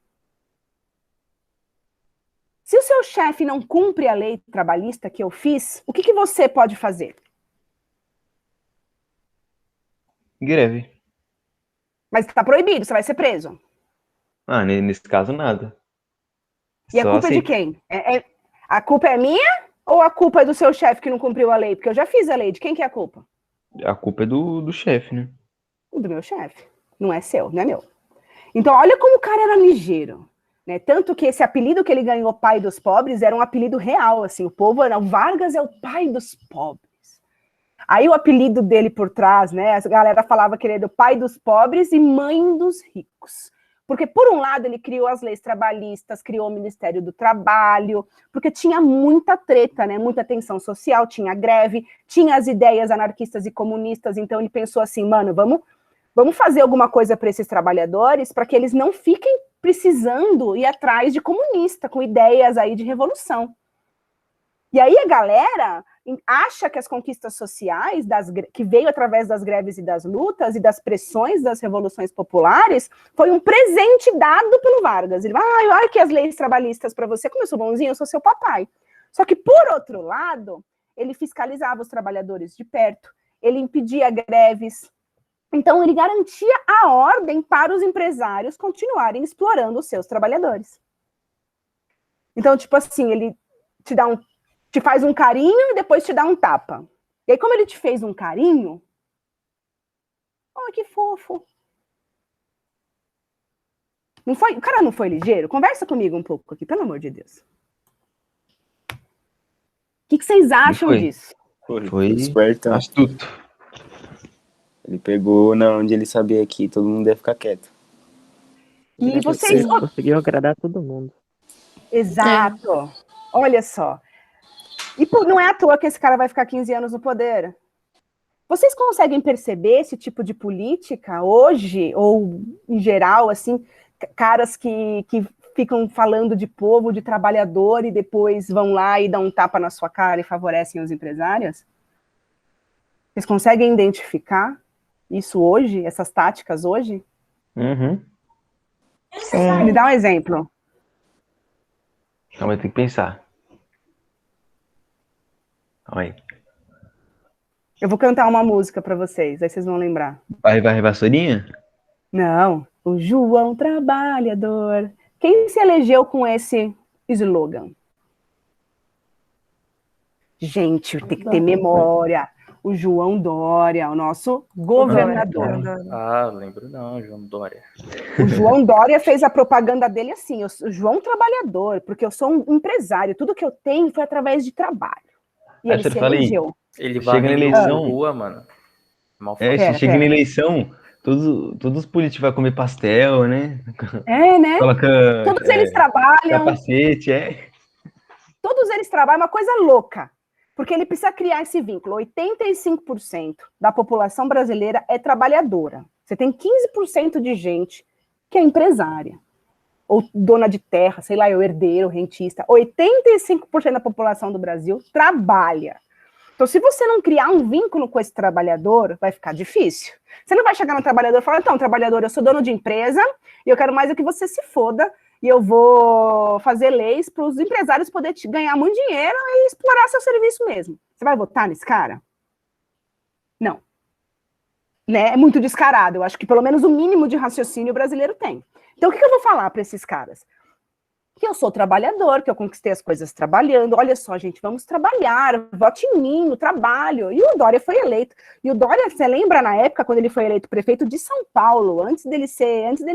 Se o seu chefe não cumpre a lei trabalhista que eu fiz, o que você pode fazer? Greve. Mas está proibido, você vai ser preso. Ah, nesse caso, nada. E a culpa é de quem? A culpa é minha ou a culpa é do seu chefe que não cumpriu a lei? Porque eu já fiz a lei. De quem que é a culpa? A culpa é do chefe, né? Do meu chefe. Não é seu, não é meu. Então, olha como o cara era ligeiro. Né? Tanto que esse apelido que ele ganhou, pai dos pobres, era um apelido real, assim, o Vargas é o pai dos pobres. Aí o apelido dele por trás, né, a galera falava que ele era o pai dos pobres e mãe dos ricos. Porque, por um lado, ele criou as leis trabalhistas, criou o Ministério do Trabalho, porque tinha muita treta, né, muita tensão social, tinha greve, tinha as ideias anarquistas e comunistas, então ele pensou assim, mano, vamos fazer alguma coisa para esses trabalhadores, para que eles não fiquem precisando ir atrás de comunista, com ideias aí de revolução. E aí a galera acha que as conquistas sociais, que veio através das greves e das lutas e das pressões das revoluções populares, foi um presente dado pelo Vargas. Ele vai, olha aqui as leis trabalhistas para você, como eu sou bonzinho, eu sou seu papai. Só que, por outro lado, ele fiscalizava os trabalhadores de perto, ele impedia greves. Então, ele garantia a ordem para os empresários continuarem explorando os seus trabalhadores. Então, tipo assim, ele te faz um carinho e depois te dá um tapa. E aí, como ele te fez um carinho, que fofo. Não foi, o cara não foi ligeiro? Conversa comigo um pouco aqui, pelo amor de Deus. O que vocês acham disso? Foi espertão. Astuto. Ele pegou na onde ele sabia que todo mundo ia ficar quieto. E vocês... conseguiu agradar todo mundo. Exato. Olha só. E não é à toa que esse cara vai ficar 15 anos no poder. Vocês conseguem perceber esse tipo de política hoje, ou em geral, assim, caras que ficam falando de povo, de trabalhador, e depois vão lá e dão um tapa na sua cara e favorecem os empresários? Vocês conseguem identificar isso hoje, essas táticas hoje? Uhum. Sim. Me dá um exemplo. Calma aí, tem que pensar. Calma aí. Eu vou cantar uma música para vocês, aí vocês vão lembrar. Vai, vassourinha? Não. O João Trabalhador. Quem se elegeu com esse slogan? Gente, tem que ter memória. O João Dória, o nosso governador. Ah, lembro não, João Dória. O João Dória fez a propaganda dele assim, o João Trabalhador, porque eu sou um empresário, tudo que eu tenho foi através de trabalho. E ele se elegeu. Ele chega na eleição, rua, mano. Chega na eleição, todos os políticos vão comer pastel, né? Né? Coloca, todos eles trabalham. Capacete, Todos eles trabalham, uma coisa louca. Porque ele precisa criar esse vínculo. 85% da população brasileira é trabalhadora. Você tem 15% de gente que é empresária. Ou dona de terra, sei lá, herdeiro, rentista. 85% da população do Brasil trabalha. Então, se você não criar um vínculo com esse trabalhador, vai ficar difícil. Você não vai chegar no trabalhador e falar, então, trabalhador, eu sou dono de empresa e eu quero mais é que você se foda e eu vou fazer leis para os empresários poderem ganhar muito dinheiro e explorar seu serviço mesmo. Você vai votar nesse cara? Não. Né? É muito descarado. Eu acho que pelo menos o mínimo de raciocínio o brasileiro tem. Então, o que eu vou falar para esses caras? Que eu sou trabalhador, que eu conquistei as coisas trabalhando. Olha só, gente, vamos trabalhar, vote em mim, no trabalho. E o Dória foi eleito. E o Dória, você lembra na época, quando ele foi eleito prefeito de São Paulo, antes dele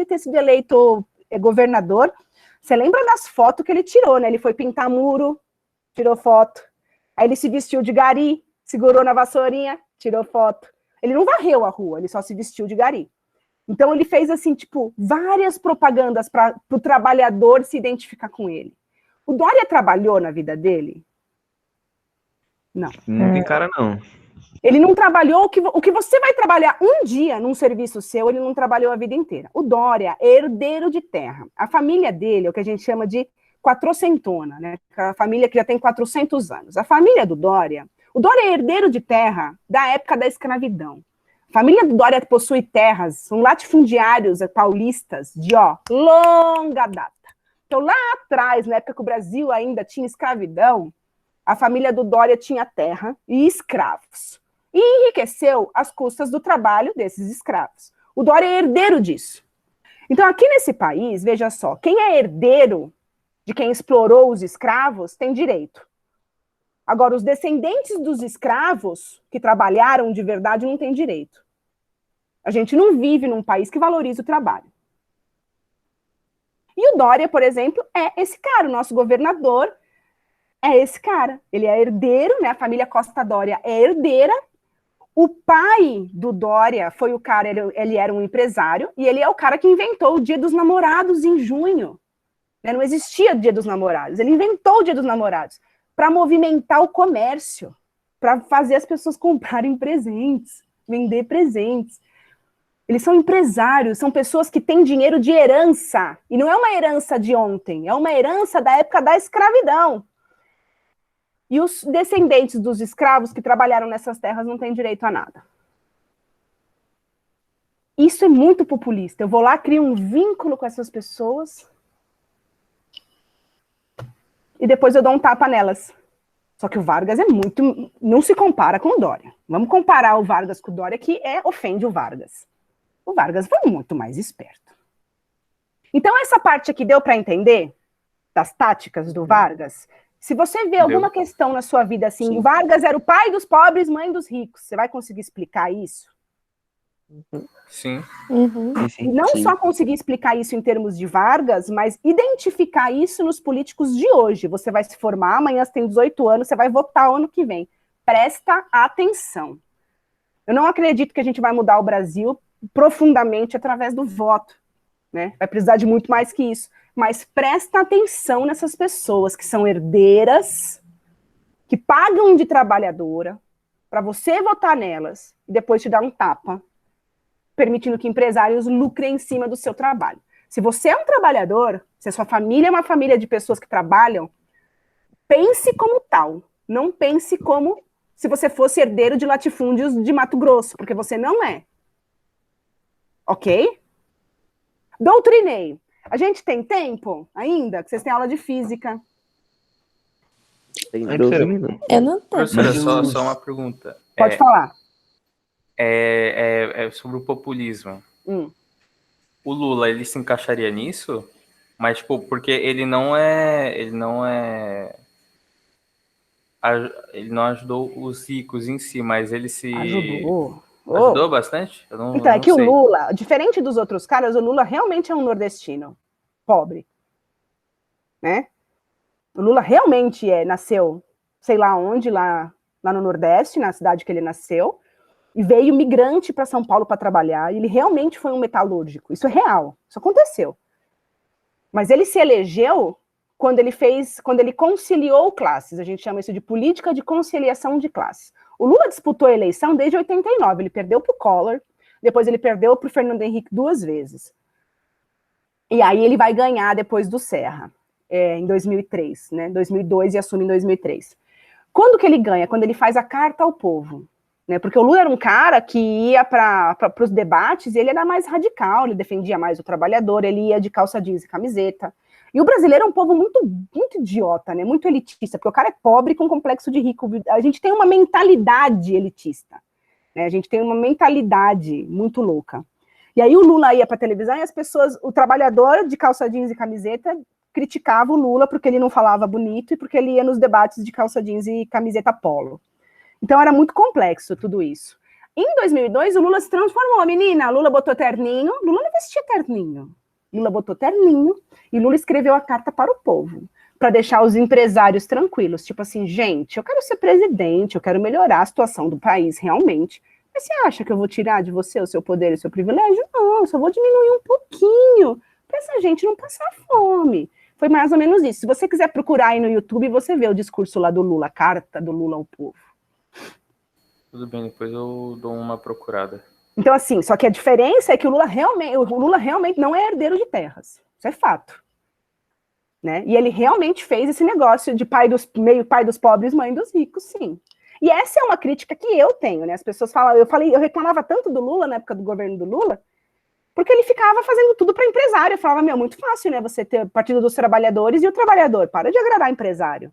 ter sido eleito governador, você lembra das fotos que ele tirou, né? Ele foi pintar muro, tirou foto. Aí ele se vestiu de gari, segurou na vassourinha, tirou foto. Ele não varreu a rua, ele só se vestiu de gari. Então, ele fez, assim, tipo, várias propagandas para o trabalhador se identificar com ele. O Dória trabalhou na vida dele? Não. Não tem cara, não. Ele não trabalhou o que você vai trabalhar um dia num serviço seu, ele não trabalhou a vida inteira. O Dória é herdeiro de terra. A família dele é o que a gente chama de quatrocentona, né? A família que já tem 400 anos. A família do Dória, o Dória é herdeiro de terra da época da escravidão. A família do Dória possui terras, são latifundiários paulistas de, longa data. Então, lá atrás, na época que o Brasil ainda tinha escravidão, a família do Dória tinha terra e escravos. E enriqueceu às custas do trabalho desses escravos. O Dória é herdeiro disso. Então, aqui nesse país, veja só, quem é herdeiro de quem explorou os escravos tem direito. Agora, os descendentes dos escravos que trabalharam de verdade não têm direito. A gente não vive num país que valoriza o trabalho. E o Dória, por exemplo, é esse cara, o nosso governador é esse cara. Ele é herdeiro, né? A família Costa Dória é herdeira. O pai do Dória foi o cara, ele era um empresário, e ele é o cara que inventou o Dia dos Namorados em junho. Não existia Dia dos Namorados, ele inventou o Dia dos Namorados para movimentar o comércio, para fazer as pessoas comprarem presentes, vender presentes. Eles são empresários, são pessoas que têm dinheiro de herança, e não é uma herança de ontem, é uma herança da época da escravidão. E os descendentes dos escravos que trabalharam nessas terras não têm direito a nada. Isso é muito populista. Eu vou lá, crio um vínculo com essas pessoas e depois eu dou um tapa nelas. Só que o Vargas é muito... Não se compara com o Dória. Vamos comparar o Vargas com o Dória, que ofende o Vargas. O Vargas foi muito mais esperto. Então, essa parte aqui deu para entender das táticas do Vargas? Se você vê alguma questão na sua vida assim, Sim. o Vargas era o pai dos pobres, mãe dos ricos, você vai conseguir explicar isso? Sim. Uhum. Sim, E não Sim. só conseguir explicar isso em termos de Vargas, mas identificar isso nos políticos de hoje. Você vai se formar, amanhã você tem 18 anos, você vai votar o ano que vem. Presta atenção. Eu não acredito que a gente vai mudar o Brasil profundamente através do voto, né? Vai precisar de muito mais que isso. Mas presta atenção nessas pessoas que são herdeiras, que pagam de trabalhadora, para você votar nelas e depois te dar um tapa, permitindo que empresários lucrem em cima do seu trabalho. Se você é um trabalhador, se a sua família é uma família de pessoas que trabalham, pense como tal. Não pense como se você fosse herdeiro de latifúndios de Mato Grosso, porque você não é. Ok? Doutrinei. A gente tem tempo ainda? Que vocês têm aula de física. Tem Ai, 12 professora, minutos. Eu não tenho. Professora, Mas só uma pergunta. Pode falar. É sobre o populismo. Hum. O Lula, ele se encaixaria nisso? Mas, tipo, porque ele não ajudou os ricos em si, mas ele se... Ajudou. Ajudou bastante? Eu não, Então, é não que sei. o Lula, diferente dos outros caras, o Lula realmente é um nordestino pobre. Né? O Lula realmente nasceu, sei lá onde, lá no Nordeste, na cidade que ele nasceu, e veio migrante para São Paulo para trabalhar, e ele realmente foi um metalúrgico. Isso é real, isso aconteceu. Mas ele se elegeu quando ele conciliou classes, a gente chama isso de política de conciliação de classes. O Lula disputou a eleição desde 89, ele perdeu para o Collor, depois ele perdeu para o Fernando Henrique 2 vezes. E aí ele vai ganhar depois do Serra, em 2003, né? 2002 e assume em 2003. Quando que ele ganha? Quando ele faz a carta ao povo. Né? Porque o Lula era um cara que ia para os debates e ele era mais radical, ele defendia mais o trabalhador, ele ia de calça jeans e camiseta. E o brasileiro é um povo muito, muito idiota, né? Muito elitista, porque o cara é pobre com complexo de rico. A gente tem uma mentalidade elitista. Né? A gente tem uma mentalidade muito louca. E aí o Lula ia para a televisão e as pessoas, o trabalhador de calça jeans e camiseta criticava o Lula porque ele não falava bonito e porque ele ia nos debates de calça jeans e camiseta polo. Então era muito complexo tudo isso. Em 2002, o Lula se transformou. Menina, Lula botou terninho. Lula não vestia terninho. Lula botou terninho e Lula escreveu a carta para o povo, para deixar os empresários tranquilos. Tipo assim, gente, eu quero ser presidente, eu quero melhorar a situação do país realmente. Mas você acha que eu vou tirar de você o seu poder e o seu privilégio? Não, eu só vou diminuir um pouquinho, para essa gente não passar fome. Foi mais ou menos isso. Se você quiser procurar aí no YouTube, você vê o discurso lá do Lula, a carta do Lula ao povo. Tudo bem, depois eu dou uma procurada. Então, assim, só que a diferença é que o Lula realmente não é herdeiro de terras. Isso é fato. Né? E ele realmente fez esse negócio de meio pai dos pobres, mãe dos ricos, sim. E essa é uma crítica que eu tenho, né? As pessoas falam, eu reclamava tanto do Lula na época do governo do Lula, porque ele ficava fazendo tudo para empresário. Eu falava, muito fácil, né? Você ter o Partido dos Trabalhadores e o trabalhador. Para de agradar empresário.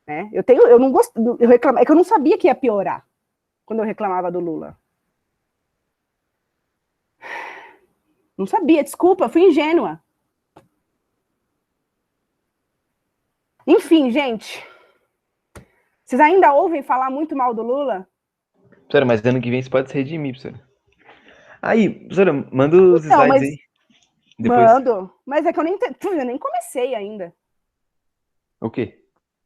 Né? Eu não gosto, é que eu não sabia que ia piorar quando eu reclamava do Lula. Não sabia, desculpa, fui ingênua. Enfim, gente. Vocês ainda ouvem falar muito mal do Lula? Professora, mas ano que vem você pode se redimir, professora. Aí, professora, manda os slides aí. Depois. Mando. Mas é que eu nem comecei ainda. O quê?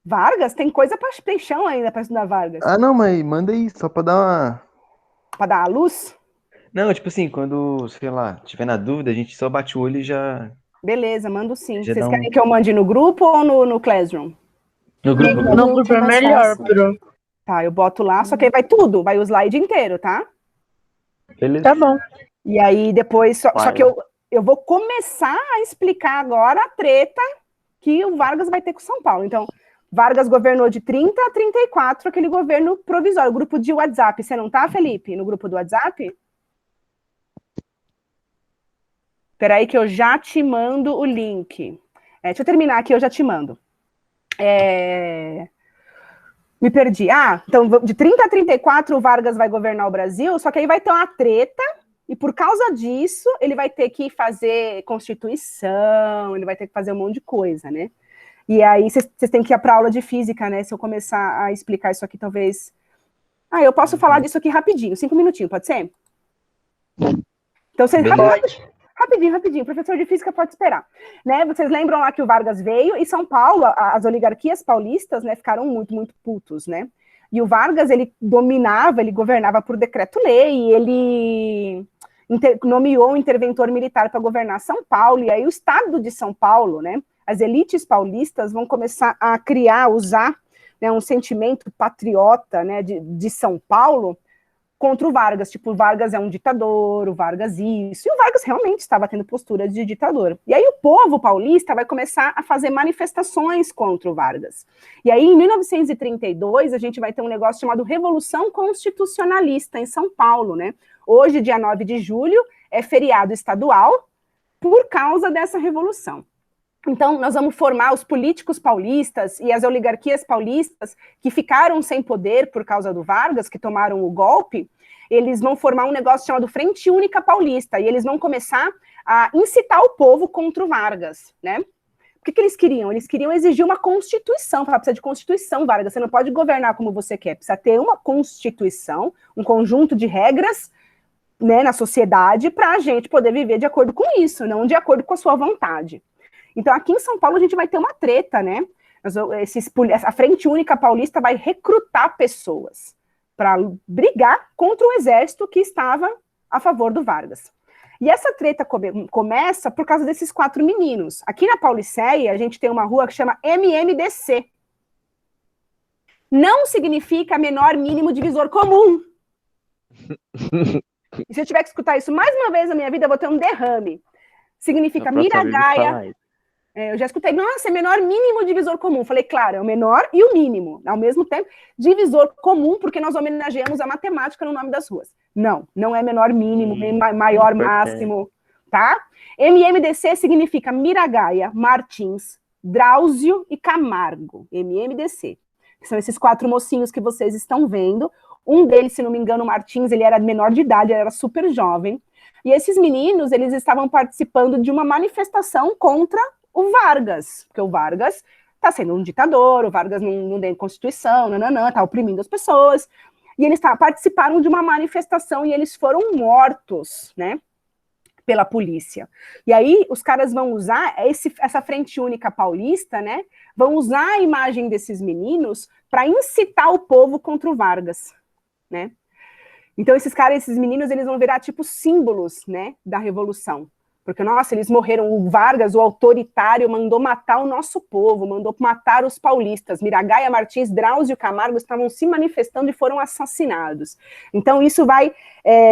Vargas? Tem coisa tem chão ainda para estudar Vargas. Ah, não, mas manda aí, só pra dar uma... Para dar a luz? Não, tipo assim, quando, sei lá, tiver na dúvida, a gente só bate o olho e já... Beleza, mando sim. Já Vocês dá querem que eu mande no grupo ou no Classroom? No grupo. No grupo é melhor, Bruno. Tá, eu boto lá, só que aí vai tudo, vai o slide inteiro, tá? Beleza. Tá bom. E aí depois, só Vai, que eu vou começar a explicar agora a treta que o Vargas vai ter com o São Paulo. Então, Vargas governou de 30 a 34, aquele governo provisório, grupo de WhatsApp. Você não tá, Felipe, no grupo do WhatsApp? Espera aí que eu já te mando o link. Deixa eu terminar aqui, eu já te mando. Me perdi. Então, de 30 a 34, o Vargas vai governar o Brasil, só que aí vai ter uma treta, e por causa disso, ele vai ter que fazer Constituição, ele vai ter que fazer um monte de coisa, né? E aí, vocês têm que ir para aula de física, né? Se eu começar a explicar isso aqui, talvez... eu posso falar disso aqui rapidinho, 5 minutinhos, pode ser? Então, vocês... Rapidinho, professor de física pode esperar. Né? Vocês lembram lá que o Vargas veio, e São Paulo, as oligarquias paulistas, né, ficaram muito, muito putos, né? E o Vargas, ele dominava, ele governava por decreto-lei, e ele nomeou um interventor militar para governar São Paulo, e aí o estado de São Paulo, né, as elites paulistas vão começar a usar, né, um sentimento patriota, né, de São Paulo contra o Vargas, tipo, o Vargas é um ditador, o Vargas isso, e o Vargas realmente estava tendo postura de ditador. E aí o povo paulista vai começar a fazer manifestações contra o Vargas. E aí, em 1932, a gente vai ter um negócio chamado Revolução Constitucionalista em São Paulo, né? Hoje, dia 9 de julho, é feriado estadual por causa dessa revolução. Então, nós vamos formar os políticos paulistas e as oligarquias paulistas que ficaram sem poder por causa do Vargas, que tomaram o golpe, eles vão formar um negócio chamado Frente Única Paulista, e eles vão começar a incitar o povo contra o Vargas, né? O que eles queriam? Eles queriam exigir uma constituição, falar, precisa de constituição, Vargas, você não pode governar como você quer, precisa ter uma constituição, um conjunto de regras, né, na sociedade, para a gente poder viver de acordo com isso, não de acordo com a sua vontade. Então, aqui em São Paulo, a gente vai ter uma treta, né? A Frente Única Paulista vai recrutar pessoas para brigar contra o exército que estava a favor do Vargas. E essa treta começa por causa desses 4 meninos. Aqui na Pauliceia, a gente tem uma rua que chama MMDC. Não significa menor mínimo divisor comum. E se eu tiver que escutar isso mais uma vez na minha vida, eu vou ter um derrame. Significa Miragaia. Eu já escutei, nossa, é menor mínimo divisor comum. Falei, claro, é o menor e o mínimo. Ao mesmo tempo, divisor comum, porque nós homenageamos a matemática no nome das ruas. Não é menor mínimo, maior máximo, tá? MMDC significa Miragaia, Martins, Drauzio e Camargo. MMDC. Que são esses 4 mocinhos que vocês estão vendo. Um deles, se não me engano, o Martins, ele era menor de idade, ele era super jovem. E esses meninos, eles estavam participando de uma manifestação contra o Vargas, porque o Vargas está sendo um ditador, o Vargas não tem Constituição, está oprimindo as pessoas, e eles participaram de uma manifestação e eles foram mortos, né, pela polícia. E aí os caras vão usar essa Frente Única Paulista, né, vão usar a imagem desses meninos para incitar o povo contra o Vargas, né. Então esses meninos, eles vão virar tipo símbolos, né, da revolução. Porque, nossa, eles morreram, o Vargas, o autoritário, mandou matar o nosso povo, mandou matar os paulistas. Miragaia, Martins, Drauzio e Camargo estavam se manifestando e foram assassinados. Então, isso vai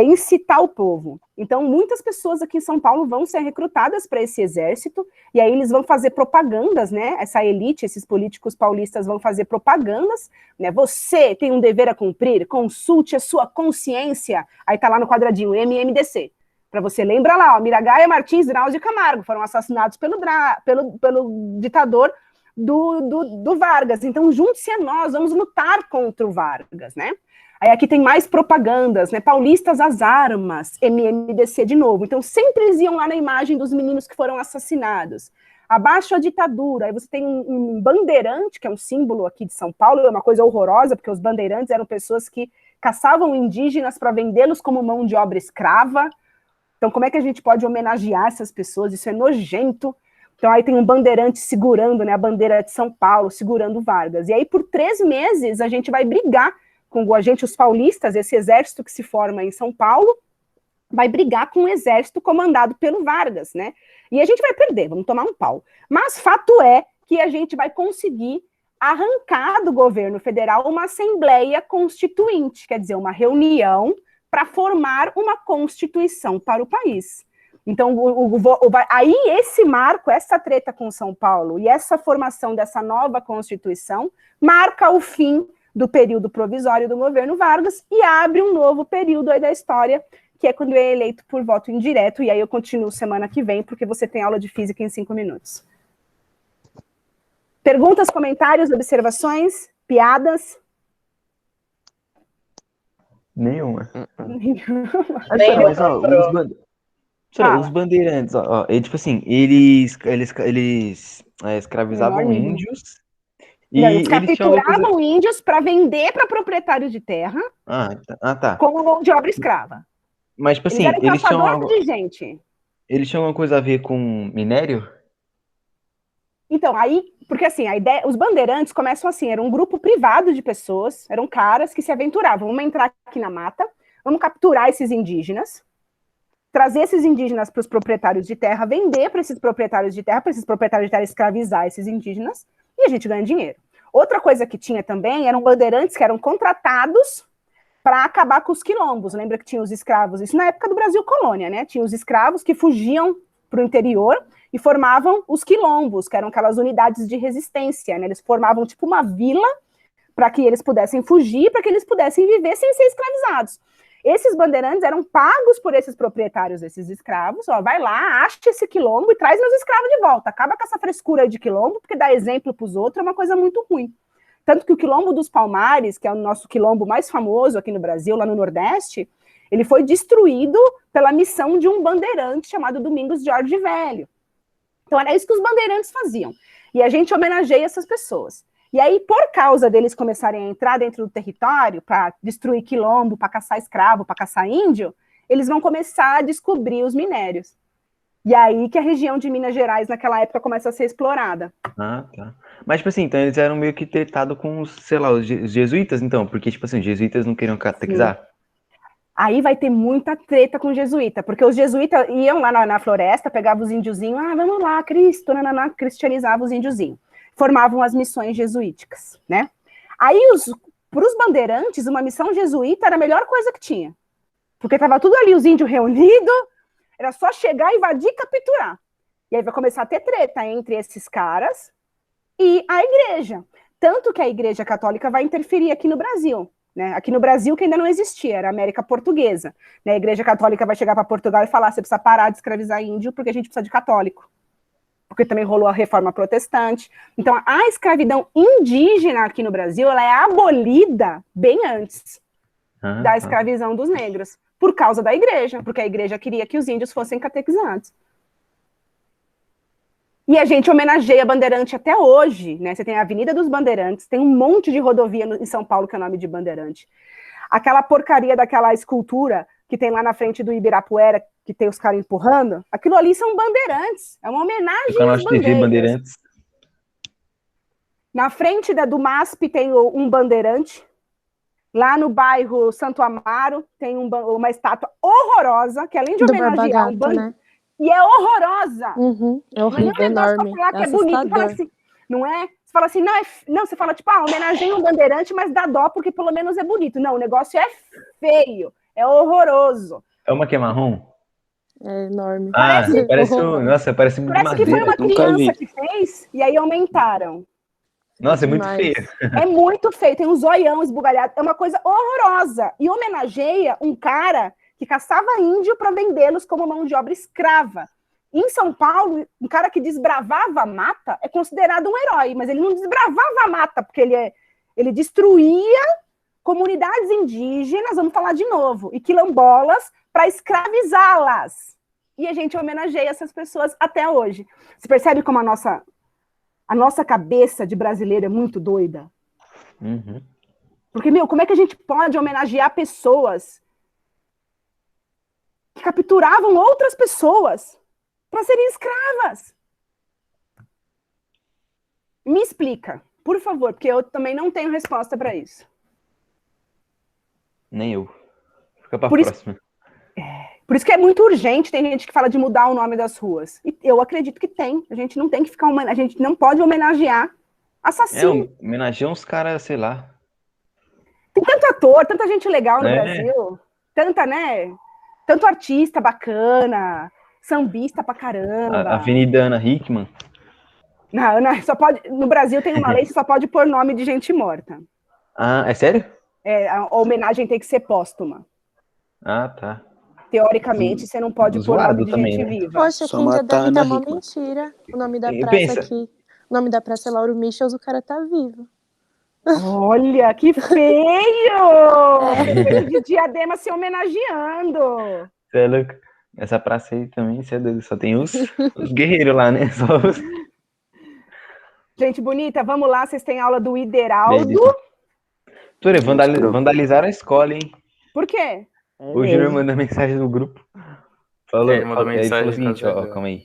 incitar o povo. Então, muitas pessoas aqui em São Paulo vão ser recrutadas para esse exército, e aí eles vão fazer propagandas, né? Essa elite, esses políticos paulistas vão fazer propagandas, né? Você tem um dever a cumprir, consulte a sua consciência. Aí tá lá no quadradinho, MMDC. Para você lembrar lá, Miragaia, Martins, Drauzio e Camargo foram assassinados pelo ditador do Vargas. Então, junte-se a nós, vamos lutar contra o Vargas, né? Aí aqui tem mais propagandas, né? Paulistas às armas, MMDC de novo. Então, sempre eles iam lá na imagem dos meninos que foram assassinados. Abaixo a ditadura. Aí você tem um bandeirante, que é um símbolo aqui de São Paulo, é uma coisa horrorosa, porque os bandeirantes eram pessoas que caçavam indígenas para vendê-los como mão de obra escrava. Então, como é que a gente pode homenagear essas pessoas? Isso é nojento. Então, aí tem um bandeirante segurando, né, a bandeira de São Paulo, segurando Vargas. E aí, por 3 meses, a gente vai brigar com os paulistas, esse exército que se forma em São Paulo, vai brigar com um exército comandado pelo Vargas, né? E a gente vai perder, vamos tomar um pau. Mas fato é que a gente vai conseguir arrancar do governo federal uma assembleia constituinte, quer dizer, uma reunião para formar uma constituição para o país. Então, aí esse marco, essa treta com São Paulo e essa formação dessa nova Constituição marca o fim do período provisório do governo Vargas e abre um novo período aí da história, que é quando é eleito por voto indireto, e aí eu continuo semana que vem, porque você tem aula de física em 5 minutos. Perguntas, comentários, observações, piadas? Nenhuma. Nem Mas, ó, os bandeirantes, ó, tipo assim, eles escravizavam Enorme. índios Não, e eles eles tinham uma coisa... capturavam índios para vender para proprietários de terra tá. como mão de obra escrava. Mas, tipo Eles assim, eram caçadores de gente. eles tinham alguma coisa a ver com minério? Então, aí, porque assim, a ideia, os bandeirantes começam assim, era um grupo privado de pessoas, eram caras que se aventuravam, vamos entrar aqui na mata, vamos capturar esses indígenas, trazer esses indígenas para os proprietários de terra, vender para esses proprietários de terra escravizar esses indígenas, e a gente ganha dinheiro. Outra coisa que tinha também eram bandeirantes que eram contratados para acabar com os quilombos. Lembra que tinha os escravos? Isso na época do Brasil colônia, né? Tinha os escravos que fugiam para o interior e formavam os quilombos, que eram aquelas unidades de resistência, né? Eles formavam tipo uma vila para que eles pudessem fugir, para que eles pudessem viver sem ser escravizados. Esses bandeirantes eram pagos por esses proprietários desses escravos, ó, vai lá, acha esse quilombo e traz meus escravos de volta, acaba com essa frescura aí de quilombo, porque dar exemplo para os outros é uma coisa muito ruim. Tanto que o Quilombo dos Palmares, que é o nosso quilombo mais famoso aqui no Brasil, lá no Nordeste, ele foi destruído pela missão de um bandeirante chamado Domingos Jorge Velho. Então era isso que os bandeirantes faziam. E a gente homenageia essas pessoas. E aí, por causa deles começarem a entrar dentro do território para destruir quilombo, para caçar escravo, para caçar índio, eles vão começar a descobrir os minérios. E aí que a região de Minas Gerais, naquela época, começa a ser explorada. Tá. Mas, tipo assim, então eles eram meio que tretados com os, sei lá, os jesuítas, então, porque, tipo assim, os jesuítas não queriam catequizar. Aí vai ter muita treta com o jesuíta, porque os jesuítas iam lá na floresta, pegavam os índiozinhos, vamos lá, Cristo, cristianizavam os índiozinhos. Formavam as missões jesuíticas, né? Aí, para os bandeirantes, uma missão jesuíta era a melhor coisa que tinha. Porque tava tudo ali, os índios reunidos, era só chegar, invadir e capturar. E aí vai começar a ter treta entre esses caras e a igreja. Tanto que a igreja católica vai interferir aqui no Brasil. Né? Aqui no Brasil, que ainda não existia, era a América Portuguesa. Né? A igreja católica vai chegar para Portugal e falar, você precisa parar de escravizar índio, porque a gente precisa de católico. Porque também rolou a reforma protestante. Então, a escravidão indígena aqui no Brasil, ela é abolida bem antes da escravidão dos negros, por causa da igreja, porque a igreja queria que os índios fossem catequizados. E a gente homenageia Bandeirante até hoje, né? Você tem a Avenida dos Bandeirantes, tem um monte de rodovia em São Paulo que é o nome de Bandeirante. Aquela porcaria daquela escultura que tem lá na frente do Ibirapuera, que tem os caras empurrando, aquilo ali são bandeirantes. É uma homenagem às bandeiras. Na frente do MASP tem um bandeirante. Lá no bairro Santo Amaro tem uma estátua horrorosa, que além de homenagear um bandeirante, né? E é horrorosa. É horrível, enorme. Falar que é bonito, fala assim, não é? Você fala assim, não, você fala tipo, homenageia um bandeirante, mas dá dó porque pelo menos é bonito. Não, o negócio é feio, é horroroso. É uma que é marrom? É enorme. Parece muito parece madeira. Que foi uma criança que fez e aí aumentaram. Nossa, é muito feio. É muito feio, tem um zoião esbugalhado, é uma coisa horrorosa. E homenageia um cara que caçava índio para vendê-los como mão de obra escrava. Em São Paulo, um cara que desbravava a mata é considerado um herói, mas ele não desbravava a mata, porque ele destruía comunidades indígenas, vamos falar de novo, e quilombolas para escravizá-las. E a gente homenageia essas pessoas até hoje. Você percebe como a nossa cabeça de brasileiro é muito doida? Uhum. Porque, como é que a gente pode homenagear pessoas que capturavam outras pessoas para serem escravas? Me explica, por favor, porque eu também não tenho resposta para isso. Nem eu. Fica para a próxima. Por isso que é muito urgente, tem gente que fala de mudar o nome das ruas. E eu acredito que tem. A gente não tem que ficar... A gente não pode homenagear assassino. Homenagear uns caras, sei lá. Tem tanto ator, tanta gente legal no Brasil. Tanto artista bacana, Sambista pra caramba. A Avenida Ana Hickman. Não, só pode. No Brasil tem uma lei que só pode pôr nome de gente morta. Ah, é sério? A homenagem tem que ser póstuma. Ah, tá. Teoricamente, você não pode pôr Zoado nome de também, gente né? viva. Poxa, Só quem já matar deve dar Ana uma Hickman. mentira. O nome da E praça pensa. aqui. O nome da praça é Lauro Michels, o cara tá vivo. Olha, que feio! Prefeito de Diadema se homenageando. Você é louco. Essa praça aí também, você é doido. Só tem os guerreiros lá, né? Só os... Gente bonita, vamos lá, vocês têm aula do Ideraldo. Beleza. Doutora, Mostrou. vandalizaram a escola, hein? Por quê? É O Júnior mesmo. manda mensagem no grupo. Falou, Ele mandou ele falou o mensagem, seguinte, caso ó, ele- calma aí.